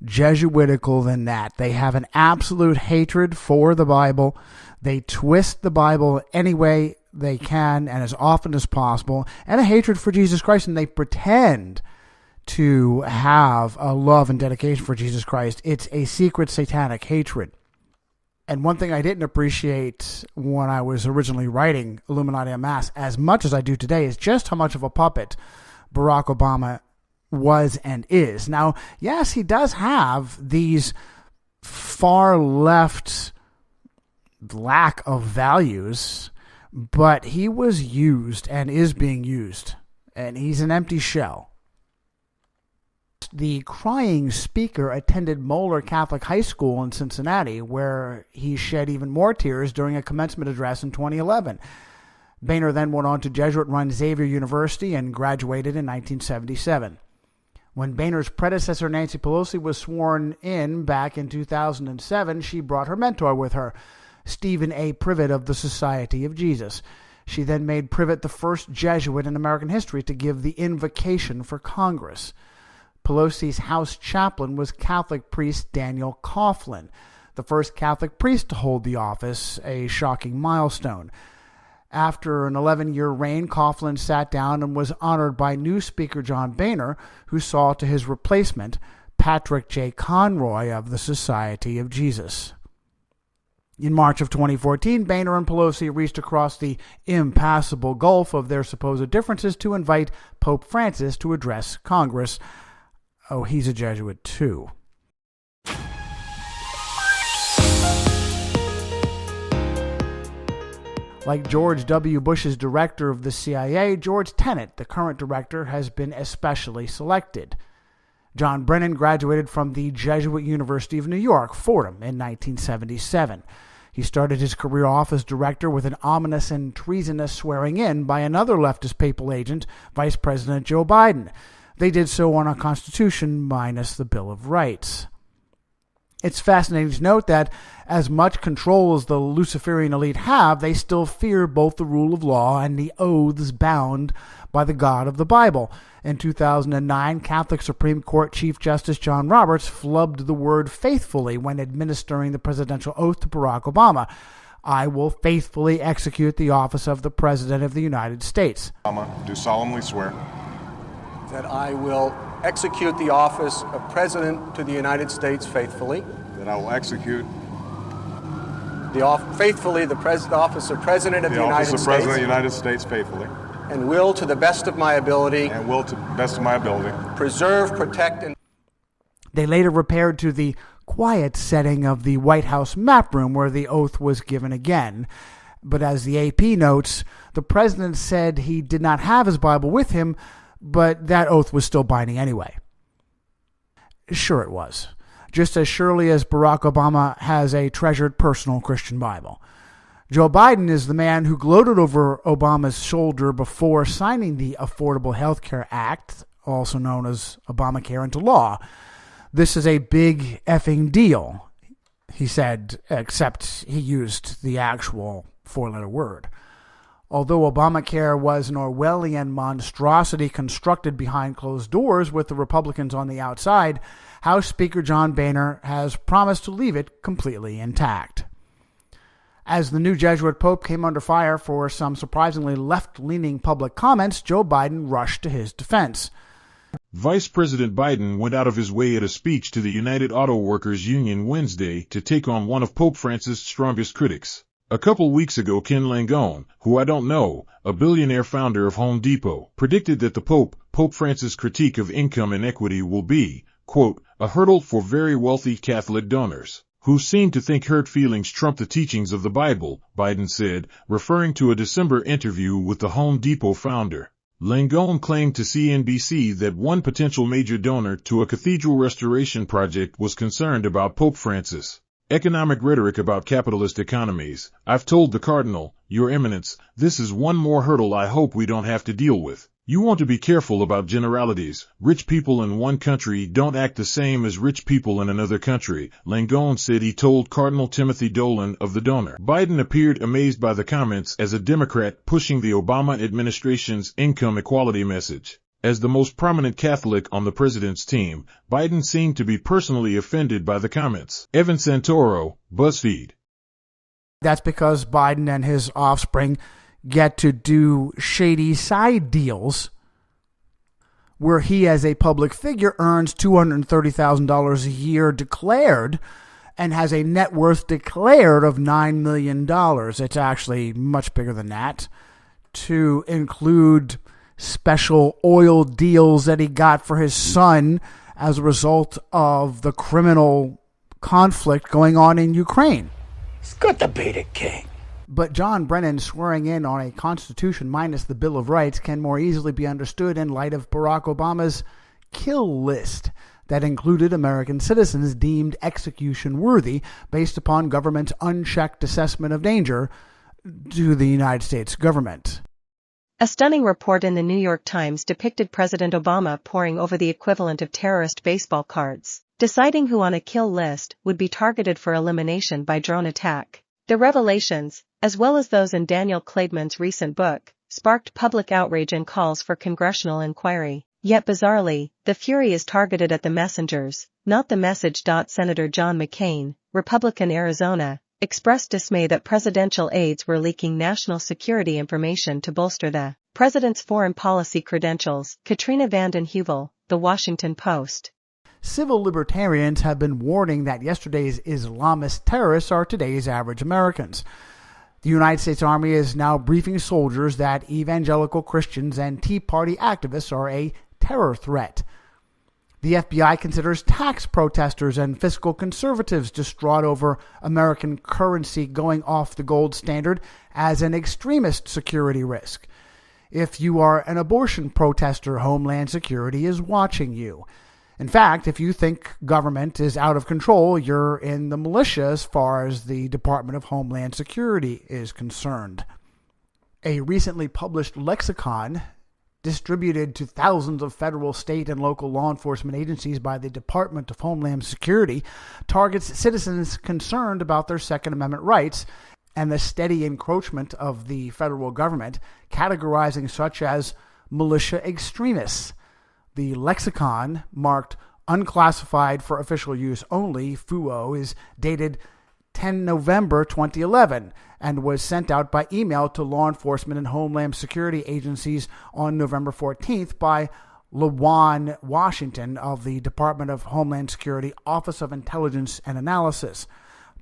Speaker 2: Jesuitical than that. They have an absolute hatred for the Bible. They twist the Bible any way they can and as often as possible, and a hatred for Jesus Christ, and they pretend to have a love and dedication for Jesus Christ. It's a secret satanic hatred. And one thing I didn't appreciate when I was originally writing Illuminati Unmasked as much as I do today is just how much of a puppet Barack Obama was and is. Now, yes, he does have these far left lack of values, but he was used and is being used, and he's an empty shell. The crying speaker attended Moeller Catholic High School in Cincinnati, where he shed even more tears during a commencement address in 2011. Boehner then went on to Jesuit-run Xavier University and graduated in 1977. When Boehner's predecessor, Nancy Pelosi, was sworn in back in 2007, she brought her mentor with her, Stephen A. Privet of the Society of Jesus. She then made Privet the first Jesuit in American history to give the invocation for Congress. Pelosi's House chaplain was Catholic priest Daniel Coughlin, the first Catholic priest to hold the office, a shocking milestone. After an 11-year reign, Coughlin sat down and was honored by new Speaker John Boehner, who saw to his replacement, Patrick J. Conroy of the Society of Jesus. In March of 2014, Boehner and Pelosi reached across the impassable gulf of their supposed differences to invite Pope Francis to address Congress. Oh, he's a Jesuit too. Like George W. Bush's director of the CIA, George Tenet, the current director, has been especially selected. John Brennan graduated from the Jesuit University of New York, Fordham, in 1977. He started his career off as director with an ominous and treasonous swearing-in by another leftist papal agent, Vice President Joe Biden. They did so on a Constitution minus the Bill of Rights. It's fascinating to note that as much control as the Luciferian elite have, they still fear both the rule of law and the oaths bound by the God of the Bible. In 2009, Catholic Supreme Court Chief Justice John Roberts flubbed the word faithfully when administering the presidential oath to Barack Obama. I will faithfully execute the office of the President of the United States.
Speaker 10: Do solemnly swear
Speaker 11: that I will execute the office of President to the United States faithfully.
Speaker 10: that I will execute
Speaker 11: faithfully the office of President of the United States.
Speaker 10: The office of President of the United States faithfully.
Speaker 11: And will, to the best of my ability.
Speaker 10: And will, to the best of my ability.
Speaker 11: Preserve, protect, and...
Speaker 2: They later repaired to the quiet setting of the White House map room where the oath was given again. But as the AP notes, the president said he did not have his Bible with him, but that oath was still binding anyway. Sure it was. Just as surely as Barack Obama has a treasured personal Christian Bible. Joe Biden is the man who gloated over Obama's shoulder before signing the Affordable Health Care Act, also known as Obamacare, into law. This is a big effing deal, he said, except he used the actual four-letter word. Although Obamacare was an Orwellian monstrosity constructed behind closed doors with the Republicans on the outside, House Speaker John Boehner has promised to leave it completely intact. As the new Jesuit Pope came under fire for some surprisingly left-leaning public comments, Joe Biden rushed to his defense.
Speaker 12: Vice President Biden went out of his way at a speech to the United Auto Workers Union Wednesday to take on one of Pope Francis' strongest critics. A couple weeks ago, Ken Langone, who I don't know, a billionaire founder of Home Depot, predicted that the Pope Francis' critique of income inequity will be, quote, a hurdle for very wealthy Catholic donors, who seem to think hurt feelings trump the teachings of the Bible, Biden said, referring to a December interview with the Home Depot founder. Langone claimed to CNBC that one potential major donor to a cathedral restoration project was concerned about Pope Francis' economic rhetoric about capitalist economies. I've told the Cardinal, Your Eminence, this is one more hurdle I hope we don't have to deal with. You want to be careful about generalities. Rich people in one country don't act the same as rich people in another country, Langone said he told Cardinal Timothy Dolan of the donor. Biden appeared amazed by the comments as a Democrat pushing the Obama administration's income equality message. As the most prominent Catholic on the president's team, Biden seemed to be personally offended by the comments. Evan Santoro, BuzzFeed.
Speaker 2: That's because Biden and his offspring get to do shady side deals where he as a public figure earns $230,000 a year declared and has a net worth declared of $9 million. It's actually much bigger than that, to include special oil deals that he got for his son as a result of the criminal conflict going on in Ukraine.
Speaker 13: It's good to be the king.
Speaker 2: But John Brennan swearing in on a Constitution minus the Bill of Rights can more easily be understood in light of Barack Obama's kill list that included American citizens deemed execution worthy based upon government's unchecked assessment of danger to the United States government.
Speaker 9: A stunning report in the New York Times depicted President Obama poring over the equivalent of terrorist baseball cards, deciding who on a kill list would be targeted for elimination by drone attack. The revelations, as well as those in Daniel Klaidman's recent book, sparked public outrage and calls for congressional inquiry. Yet bizarrely, the fury is targeted at the messengers, not the message. Senator John McCain, Republican Arizona, expressed dismay that presidential aides were leaking national security information to bolster the president's foreign policy credentials. Katrina Vanden Heuvel, The Washington Post.
Speaker 2: Civil libertarians have been warning that yesterday's Islamist terrorists are today's average Americans. The United States Army is now briefing soldiers that evangelical Christians and Tea Party activists are a terror threat. The FBI considers tax protesters and fiscal conservatives distraught over American currency going off the gold standard as an extremist security risk. If you are an abortion protester, Homeland Security is watching you. In fact, if you think government is out of control, you're in the militia as far as the Department of Homeland Security is concerned. A recently published lexicon distributed to thousands of federal, state, and local law enforcement agencies by the Department of Homeland Security targets citizens concerned about their Second Amendment rights and the steady encroachment of the federal government, categorizing such as militia extremists. The lexicon, marked unclassified for official use only, FUO, is dated 10 November 2011 and was sent out by email to law enforcement and Homeland Security agencies on November 14th by LaJuan Washington of the Department of Homeland Security Office of Intelligence and Analysis.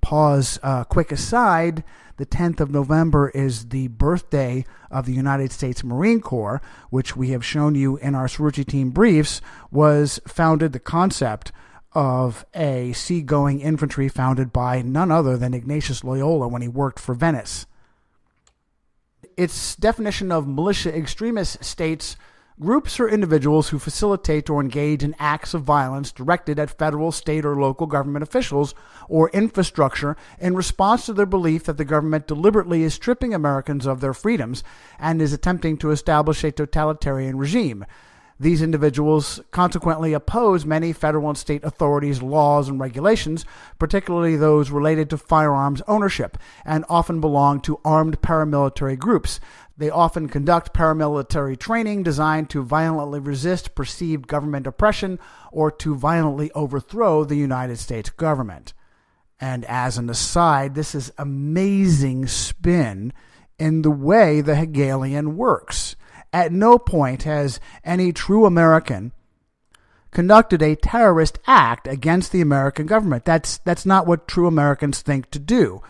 Speaker 2: Pause, quick aside, the 10th of November is the birthday of the United States Marine Corps, which we have shown you in our Cerrucci Team briefs, was founded, the concept of a seagoing infantry founded by none other than Ignatius Loyola when he worked for Venice. Its definition of militia extremist states groups or individuals who facilitate or engage in acts of violence directed at federal, state, or local government officials or infrastructure in response to their belief that the government deliberately is stripping Americans of their freedoms and is attempting to establish a totalitarian regime. These individuals consequently oppose many federal and state authorities' laws and regulations, particularly those related to firearms ownership, and often belong to armed paramilitary groups. They often conduct paramilitary training designed to violently resist perceived government oppression or to violently overthrow the United States government. And as an aside, this is amazing spin in the way the Hegelian works. At no point has any true American conducted a terrorist act against the American government. That's not what true Americans think to do.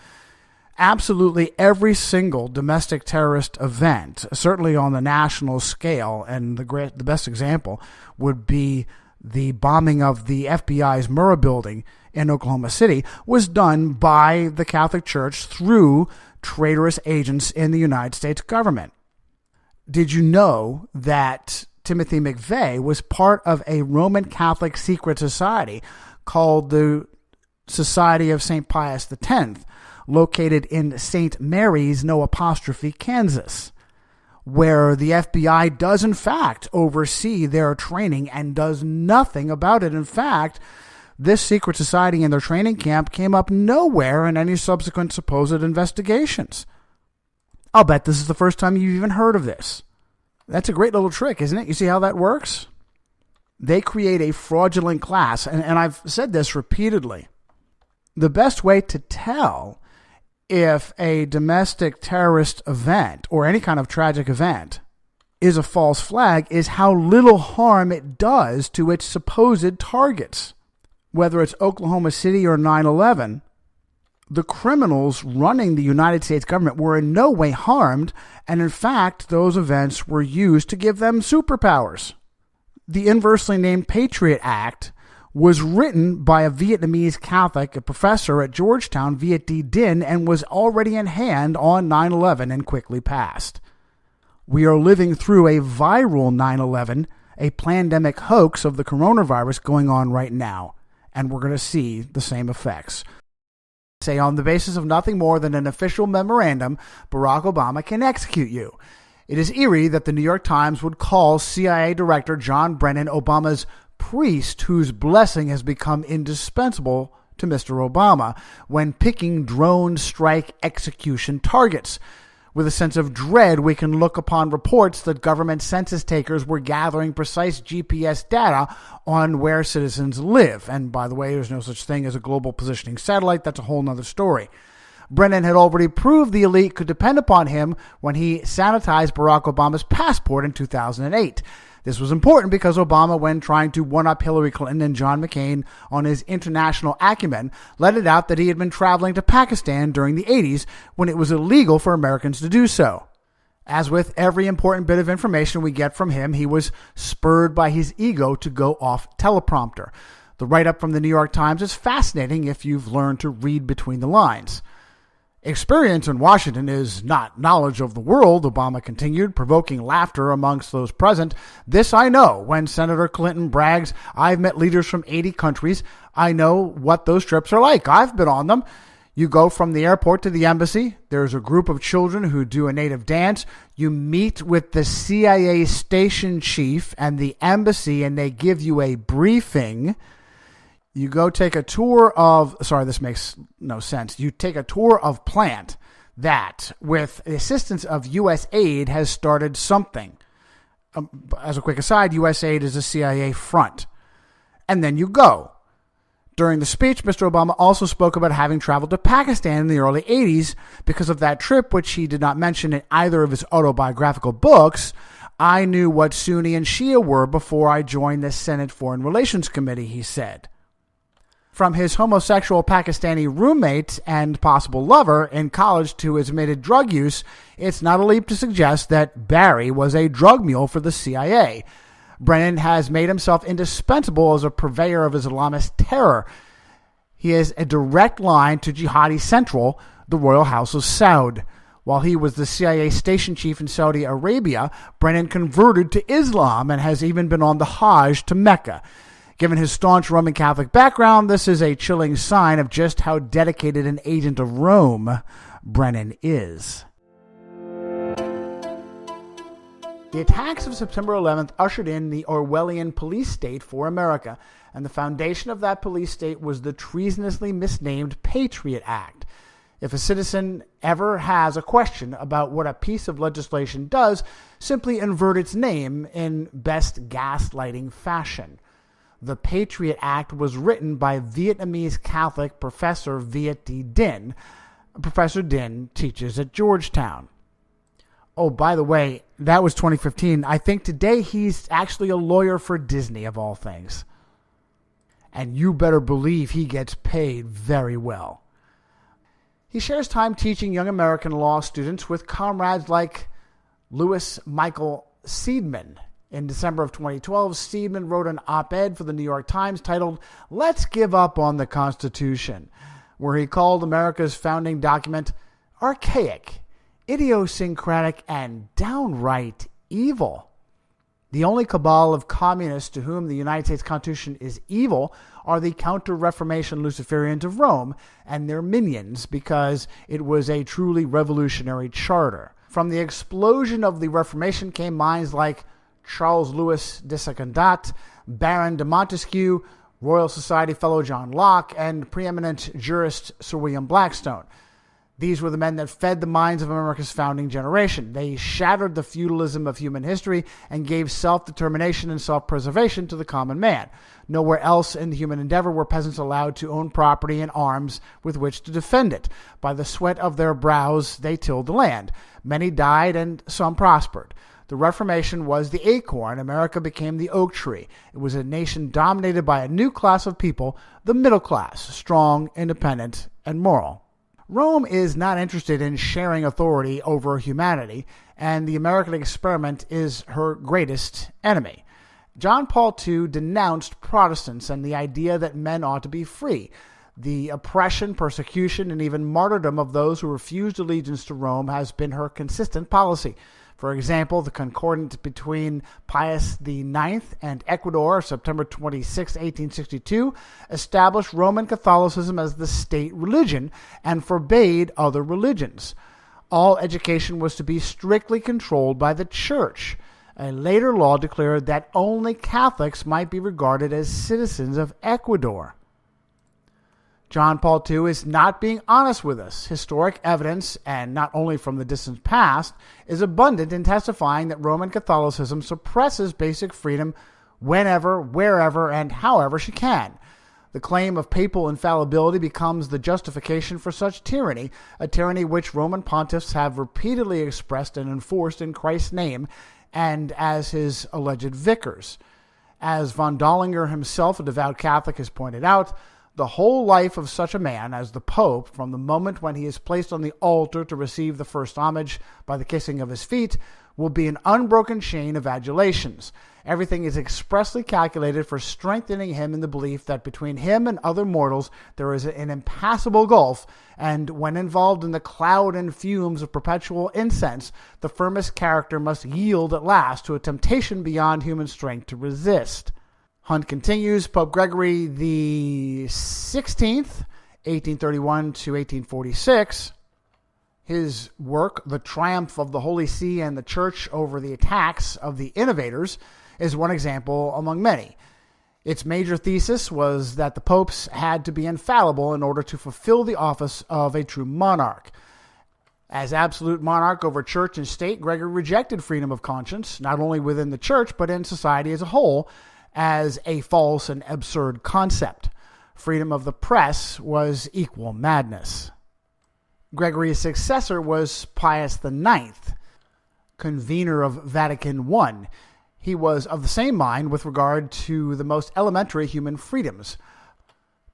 Speaker 2: Absolutely every single domestic terrorist event, certainly on the national scale, and the best example would be the bombing of the FBI's Murrah building in Oklahoma City, was done by the Catholic Church through traitorous agents in the United States government. Did you know that Timothy McVeigh was part of a Roman Catholic secret society called the Society of St. Pius X, located in St. Mary's, Kansas, where the FBI does in fact oversee their training and does nothing about it. In fact, this secret society and their training camp came up nowhere in any subsequent supposed investigations. I'll bet this is the first time you've even heard of this. That's a great little trick, isn't it? You see how that works? They create a fraudulent class, and I've said this repeatedly. The best way to tell if a domestic terrorist event or any kind of tragic event is a false flag is how little harm it does to its supposed targets. Whether it's Oklahoma City or 9/11, the criminals running the United States government were in no way harmed, and in fact, those events were used to give them superpowers. The inversely named Patriot Act was written by a Vietnamese Catholic, a professor at Georgetown, Viet D. Din, and was already in hand on 9/11 and quickly passed. We are living through a viral 9/11, a pandemic hoax of the coronavirus going on right now, and we're going to see the same effects. Say on the basis of nothing more than an official memorandum, Barack Obama can execute you. It is eerie that the New York Times would call CIA Director John Brennan Obama's priest, whose blessing has become indispensable to Mr. Obama when picking drone strike execution targets. With a sense of dread, we can look upon reports that government census takers were gathering precise GPS data on where citizens live. And by the way, there's no such thing as a global positioning satellite. That's a whole nother story. Brennan had already proved the elite could depend upon him when he sanitized Barack Obama's passport in 2008. This was important because Obama, when trying to one-up Hillary Clinton and John McCain on his international acumen, let it out that he had been traveling to Pakistan during the 80s when it was illegal for Americans to do so. As with every important bit of information we get from him, he was spurred by his ego to go off teleprompter. The write-up from the New York Times is fascinating if you've learned to read between the lines. Experience in Washington is not knowledge of the world, Obama continued, provoking laughter amongst those present. This I know. When Senator Clinton brags, I've met leaders from 80 countries, I know what those trips are like. I've been on them. You go from the airport to the embassy. There's a group of children who do a native dance. You meet with the CIA station chief and the embassy, and they give you a briefing. You go take a tour of, this makes no sense. You take a tour of plant that, with the assistance of U.S. aid, has started something. As a quick aside, U.S. aid is a CIA front. And then you go. During the speech, Mr. Obama also spoke about having traveled to Pakistan in the early 80s. Because of that trip, which he did not mention in either of his autobiographical books, I knew what Sunni and Shia were before I joined the Senate Foreign Relations Committee, he said. From his homosexual Pakistani roommate and possible lover in college to his admitted drug use, it's not a leap to suggest that Barry was a drug mule for the CIA. Brennan has made himself indispensable as a purveyor of Islamist terror. He has a direct line to Jihadi Central, the Royal House of Saud. While he was the CIA station chief in Saudi Arabia, Brennan converted to Islam and has even been on the Hajj to Mecca. Given his staunch Roman Catholic background, this is a chilling sign of just how dedicated an agent of Rome Brennan is. The attacks of September 11th ushered in the Orwellian police state for America, and the foundation of that police state was the treasonously misnamed Patriot Act. If a citizen ever has a question about what a piece of legislation does, simply invert its name in best gaslighting fashion. The Patriot Act was written by Vietnamese Catholic Professor Viet D. Dinh. Professor Dinh teaches at Georgetown. Oh, by the way, that was 2015. I think today he's actually a lawyer for Disney, of all things. And you better believe he gets paid very well. He shares time teaching young American law students with comrades like Louis Michael Seidman. In December of 2012, Seidman wrote an op-ed for the New York Times titled, "Let's Give Up on the Constitution," where he called America's founding document archaic, idiosyncratic, and downright evil. The only cabal of communists to whom the United States Constitution is evil are the Counter-Reformation Luciferians of Rome and their minions, because it was a truly revolutionary charter. From the explosion of the Reformation came minds like Charles Louis de Secondat, Baron de Montesquieu, Royal Society Fellow John Locke, and preeminent jurist Sir William Blackstone. These were the men that fed the minds of America's founding generation. They shattered the feudalism of human history and gave self-determination and self-preservation to the common man. Nowhere else in the human endeavor were peasants allowed to own property and arms with which to defend it. By the sweat of their brows, they tilled the land. Many died and some prospered. The Reformation was the acorn. America became the oak tree. It was a nation dominated by a new class of people, the middle class, strong, independent, and moral. Rome is not interested in sharing authority over humanity, and the American experiment is her greatest enemy. John Paul II denounced Protestants and the idea that men ought to be free. The oppression, persecution, and even martyrdom of those who refused allegiance to Rome has been her consistent policy. For example, the concordant between Pius IX and Ecuador, September 26, 1862, established Roman Catholicism as the state religion and forbade other religions. All education was to be strictly controlled by the church. A later law declared that only Catholics might be regarded as citizens of Ecuador. John Paul II is not being honest with us. Historic evidence, and not only from the distant past, is abundant in testifying that Roman Catholicism suppresses basic freedom whenever, wherever, and however she can. The claim of papal infallibility becomes the justification for such tyranny, a tyranny which Roman pontiffs have repeatedly expressed and enforced in Christ's name and as his alleged vicars. As von Dollinger himself, a devout Catholic, has pointed out, the whole life of such a man as the Pope, from the moment when he is placed on the altar to receive the first homage by the kissing of his feet, will be an unbroken chain of adulations. Everything is expressly calculated for strengthening him in the belief that between him and other mortals there is an impassable gulf, and when involved in the cloud and fumes of perpetual incense, the firmest character must yield at last to a temptation beyond human strength to resist. Hunt continues. Pope Gregory the 16th, 1831 to 1846, his work, The Triumph of the Holy See and the Church over the Attacks of the Innovators, is one example among many. Its major thesis was that the popes had to be infallible in order to fulfill the office of a true monarch. As absolute monarch over church and state, Gregory rejected freedom of conscience, not only within the church, but in society as a whole, as a false and absurd concept. Freedom of the press was equal madness. Gregory's successor was Pius IX, convener of Vatican I. He was of the same mind with regard to the most elementary human freedoms.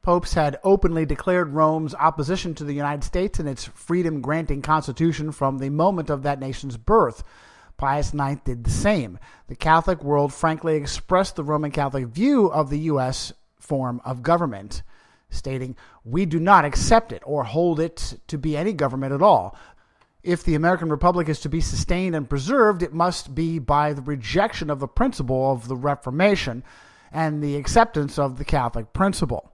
Speaker 2: Popes had openly declared Rome's opposition to the United States and its freedom-granting constitution from the moment of that nation's birth. Pius IX did the same. The Catholic world frankly expressed the Roman Catholic view of the U.S. form of government, stating, "We do not accept it or hold it to be any government at all. If the American Republic is to be sustained and preserved, it must be by the rejection of the principle of the Reformation and the acceptance of the Catholic principle."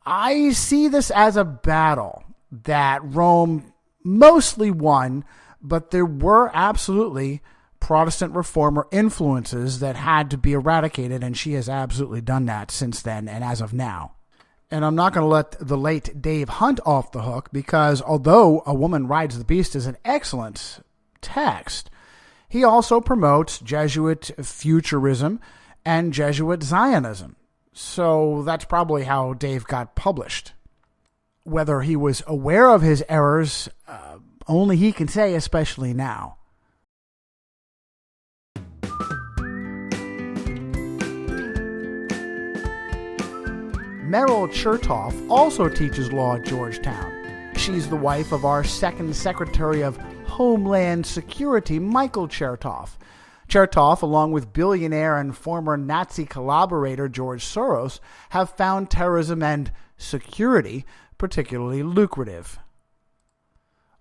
Speaker 2: I see this as a battle that Rome mostly won, but there were absolutely Protestant reformer influences that had to be eradicated, and she has absolutely done that since then and as of now. And I'm not going to let the late Dave Hunt off the hook, because although A Woman Rides the Beast is an excellent text, he also promotes Jesuit futurism and Jesuit Zionism. So that's probably how Dave got published. Whether he was aware of his errors, only he can say, especially now. Meryl Chertoff also teaches law at Georgetown. She's the wife of our second Secretary of Homeland Security, Michael Chertoff. Chertoff, along with billionaire and former Nazi collaborator George Soros, have found terrorism and security particularly lucrative.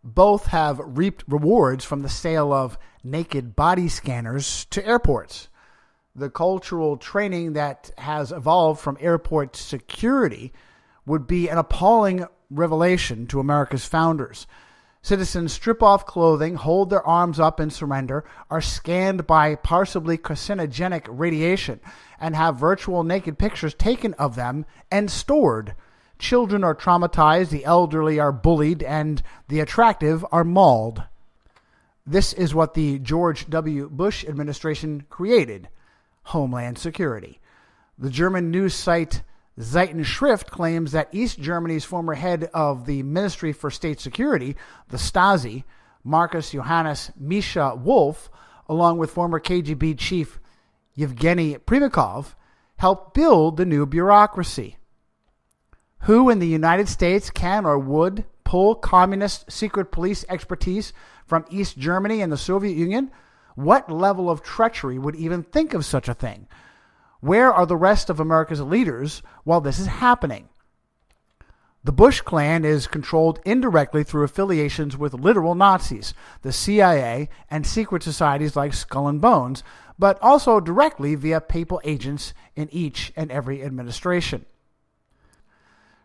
Speaker 2: Both have reaped rewards from the sale of naked body scanners to airports. The cultural training that has evolved from airport security would be an appalling revelation to America's founders. Citizens strip off clothing, hold their arms up in surrender, are scanned by possibly carcinogenic radiation, and have virtual naked pictures taken of them and stored. Children are traumatized, the elderly are bullied, and the attractive are mauled. This is what the George W. Bush administration created: Homeland Security. The German news site Zeitenschrift claims that East Germany's former head of the Ministry for State Security, the Stasi, Marcus Johannes Misha Wolf, along with former KGB chief Yevgeny Primakov, helped build the new bureaucracy. Who in the United States can or would pull communist secret police expertise from East Germany and the Soviet Union? What level of treachery would even think of such a thing? Where are the rest of America's leaders while this is happening? The Bush clan is controlled indirectly through affiliations with literal Nazis, the CIA, and secret societies like Skull and Bones, but also directly via papal agents in each and every administration.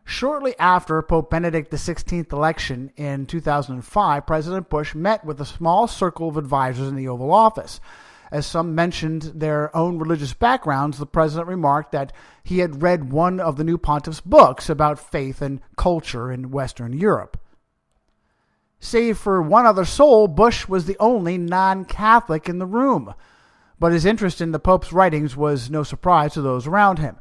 Speaker 2: Shortly after Pope Benedict XVI's election in 2005, President Bush met with a small circle of advisors in the Oval Office. As some mentioned their own religious backgrounds, the president remarked that he had read one of the new pontiff's books about faith and culture in Western Europe. Save for one other soul, Bush was the only non-Catholic in the room. But his interest in the Pope's writings was no surprise to those around him.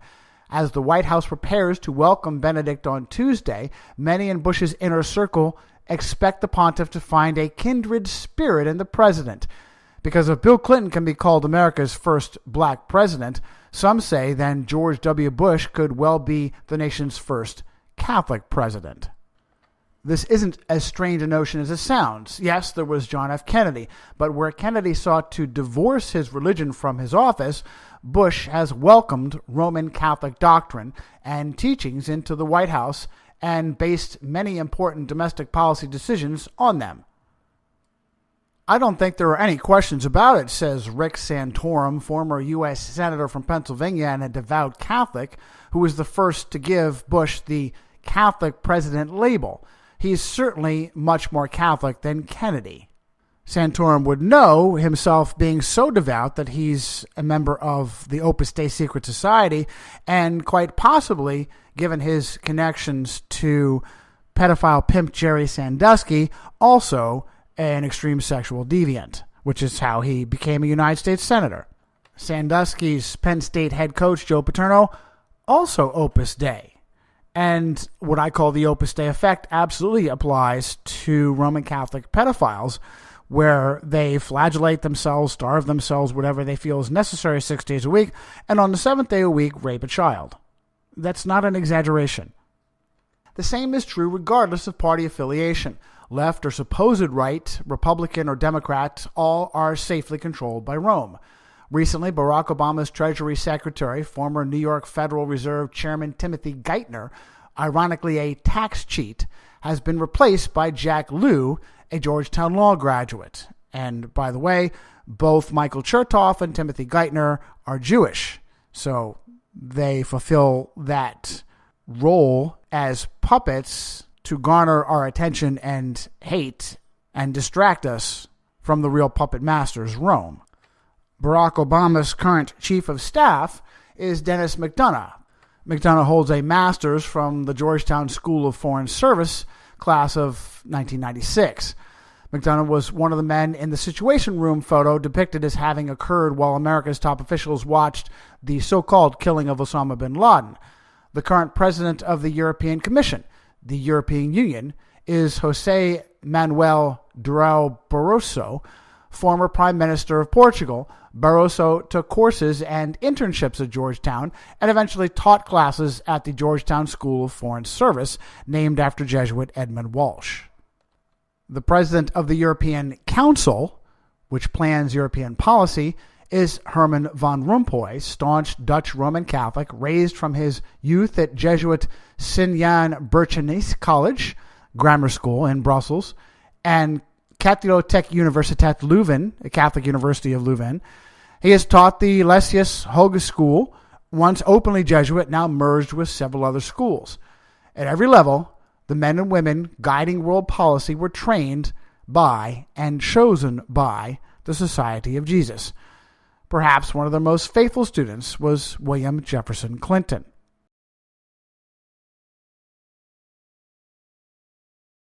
Speaker 2: As the White House prepares to welcome Benedict on Tuesday, many in Bush's inner circle expect the pontiff to find a kindred spirit in the president. Because if Bill Clinton can be called America's first black president, some say then George W. Bush could well be the nation's first Catholic president. This isn't as strange a notion as it sounds. Yes, there was John F. Kennedy, but where Kennedy sought to divorce his religion from his office, Bush has welcomed Roman Catholic doctrine and teachings into the White House and based many important domestic policy decisions on them. I don't think there are any questions about it, says Rick Santorum, former U.S. Senator from Pennsylvania and a devout Catholic, who was the first to give Bush the Catholic president label. He's certainly much more Catholic than Kennedy. Santorum would know, himself being so devout that he's a member of the Opus Dei Secret Society, and quite possibly, given his connections to pedophile pimp Jerry Sandusky, also an extreme sexual deviant, which is how he became a United States Senator. Sandusky's Penn State head coach, Joe Paterno, also Opus Dei. And what I call the Opus Dei effect absolutely applies to Roman Catholic pedophiles, where they flagellate themselves, starve themselves, whatever they feel is necessary 6 days a week, and on the 7th day a week, rape a child. That's not an exaggeration. The same is true regardless of party affiliation. Left or supposed right, Republican or Democrat, all are safely controlled by Rome. Recently, Barack Obama's Treasury Secretary, former New York Federal Reserve Chairman Timothy Geithner, ironically a tax cheat, has been replaced by Jack Lew, a Georgetown law graduate. And by the way, both Michael Chertoff and Timothy Geithner are Jewish, so they fulfill that role as puppets to garner our attention and hate and distract us from the real puppet masters, Rome. Barack Obama's current chief of staff is Dennis McDonough. McDonough holds a master's from the Georgetown School of Foreign Service, class of 1996. McDonough was one of the men in the Situation Room photo depicted as having occurred while America's top officials watched the so-called killing of Osama bin Laden. The current president of the European Commission, the European Union, is José Manuel Durão Barroso, former Prime Minister of Portugal. Barroso took courses and internships at Georgetown and eventually taught classes at the Georgetown School of Foreign Service, named after Jesuit Edmund Walsh. The president of the European Council, which plans European policy, is Herman van Rompuy, staunch Dutch Roman Catholic, raised from his youth at Jesuit Sint-Jan-Berchenice College, grammar school in Brussels, and Katholieke Universiteit Leuven, a Catholic University of Leuven. He has taught the Lessius Hogeschool, once openly Jesuit, now merged with several other schools. At every level, the men and women guiding world policy were trained by and chosen by the Society of Jesus. Perhaps one of their most faithful students was William Jefferson Clinton.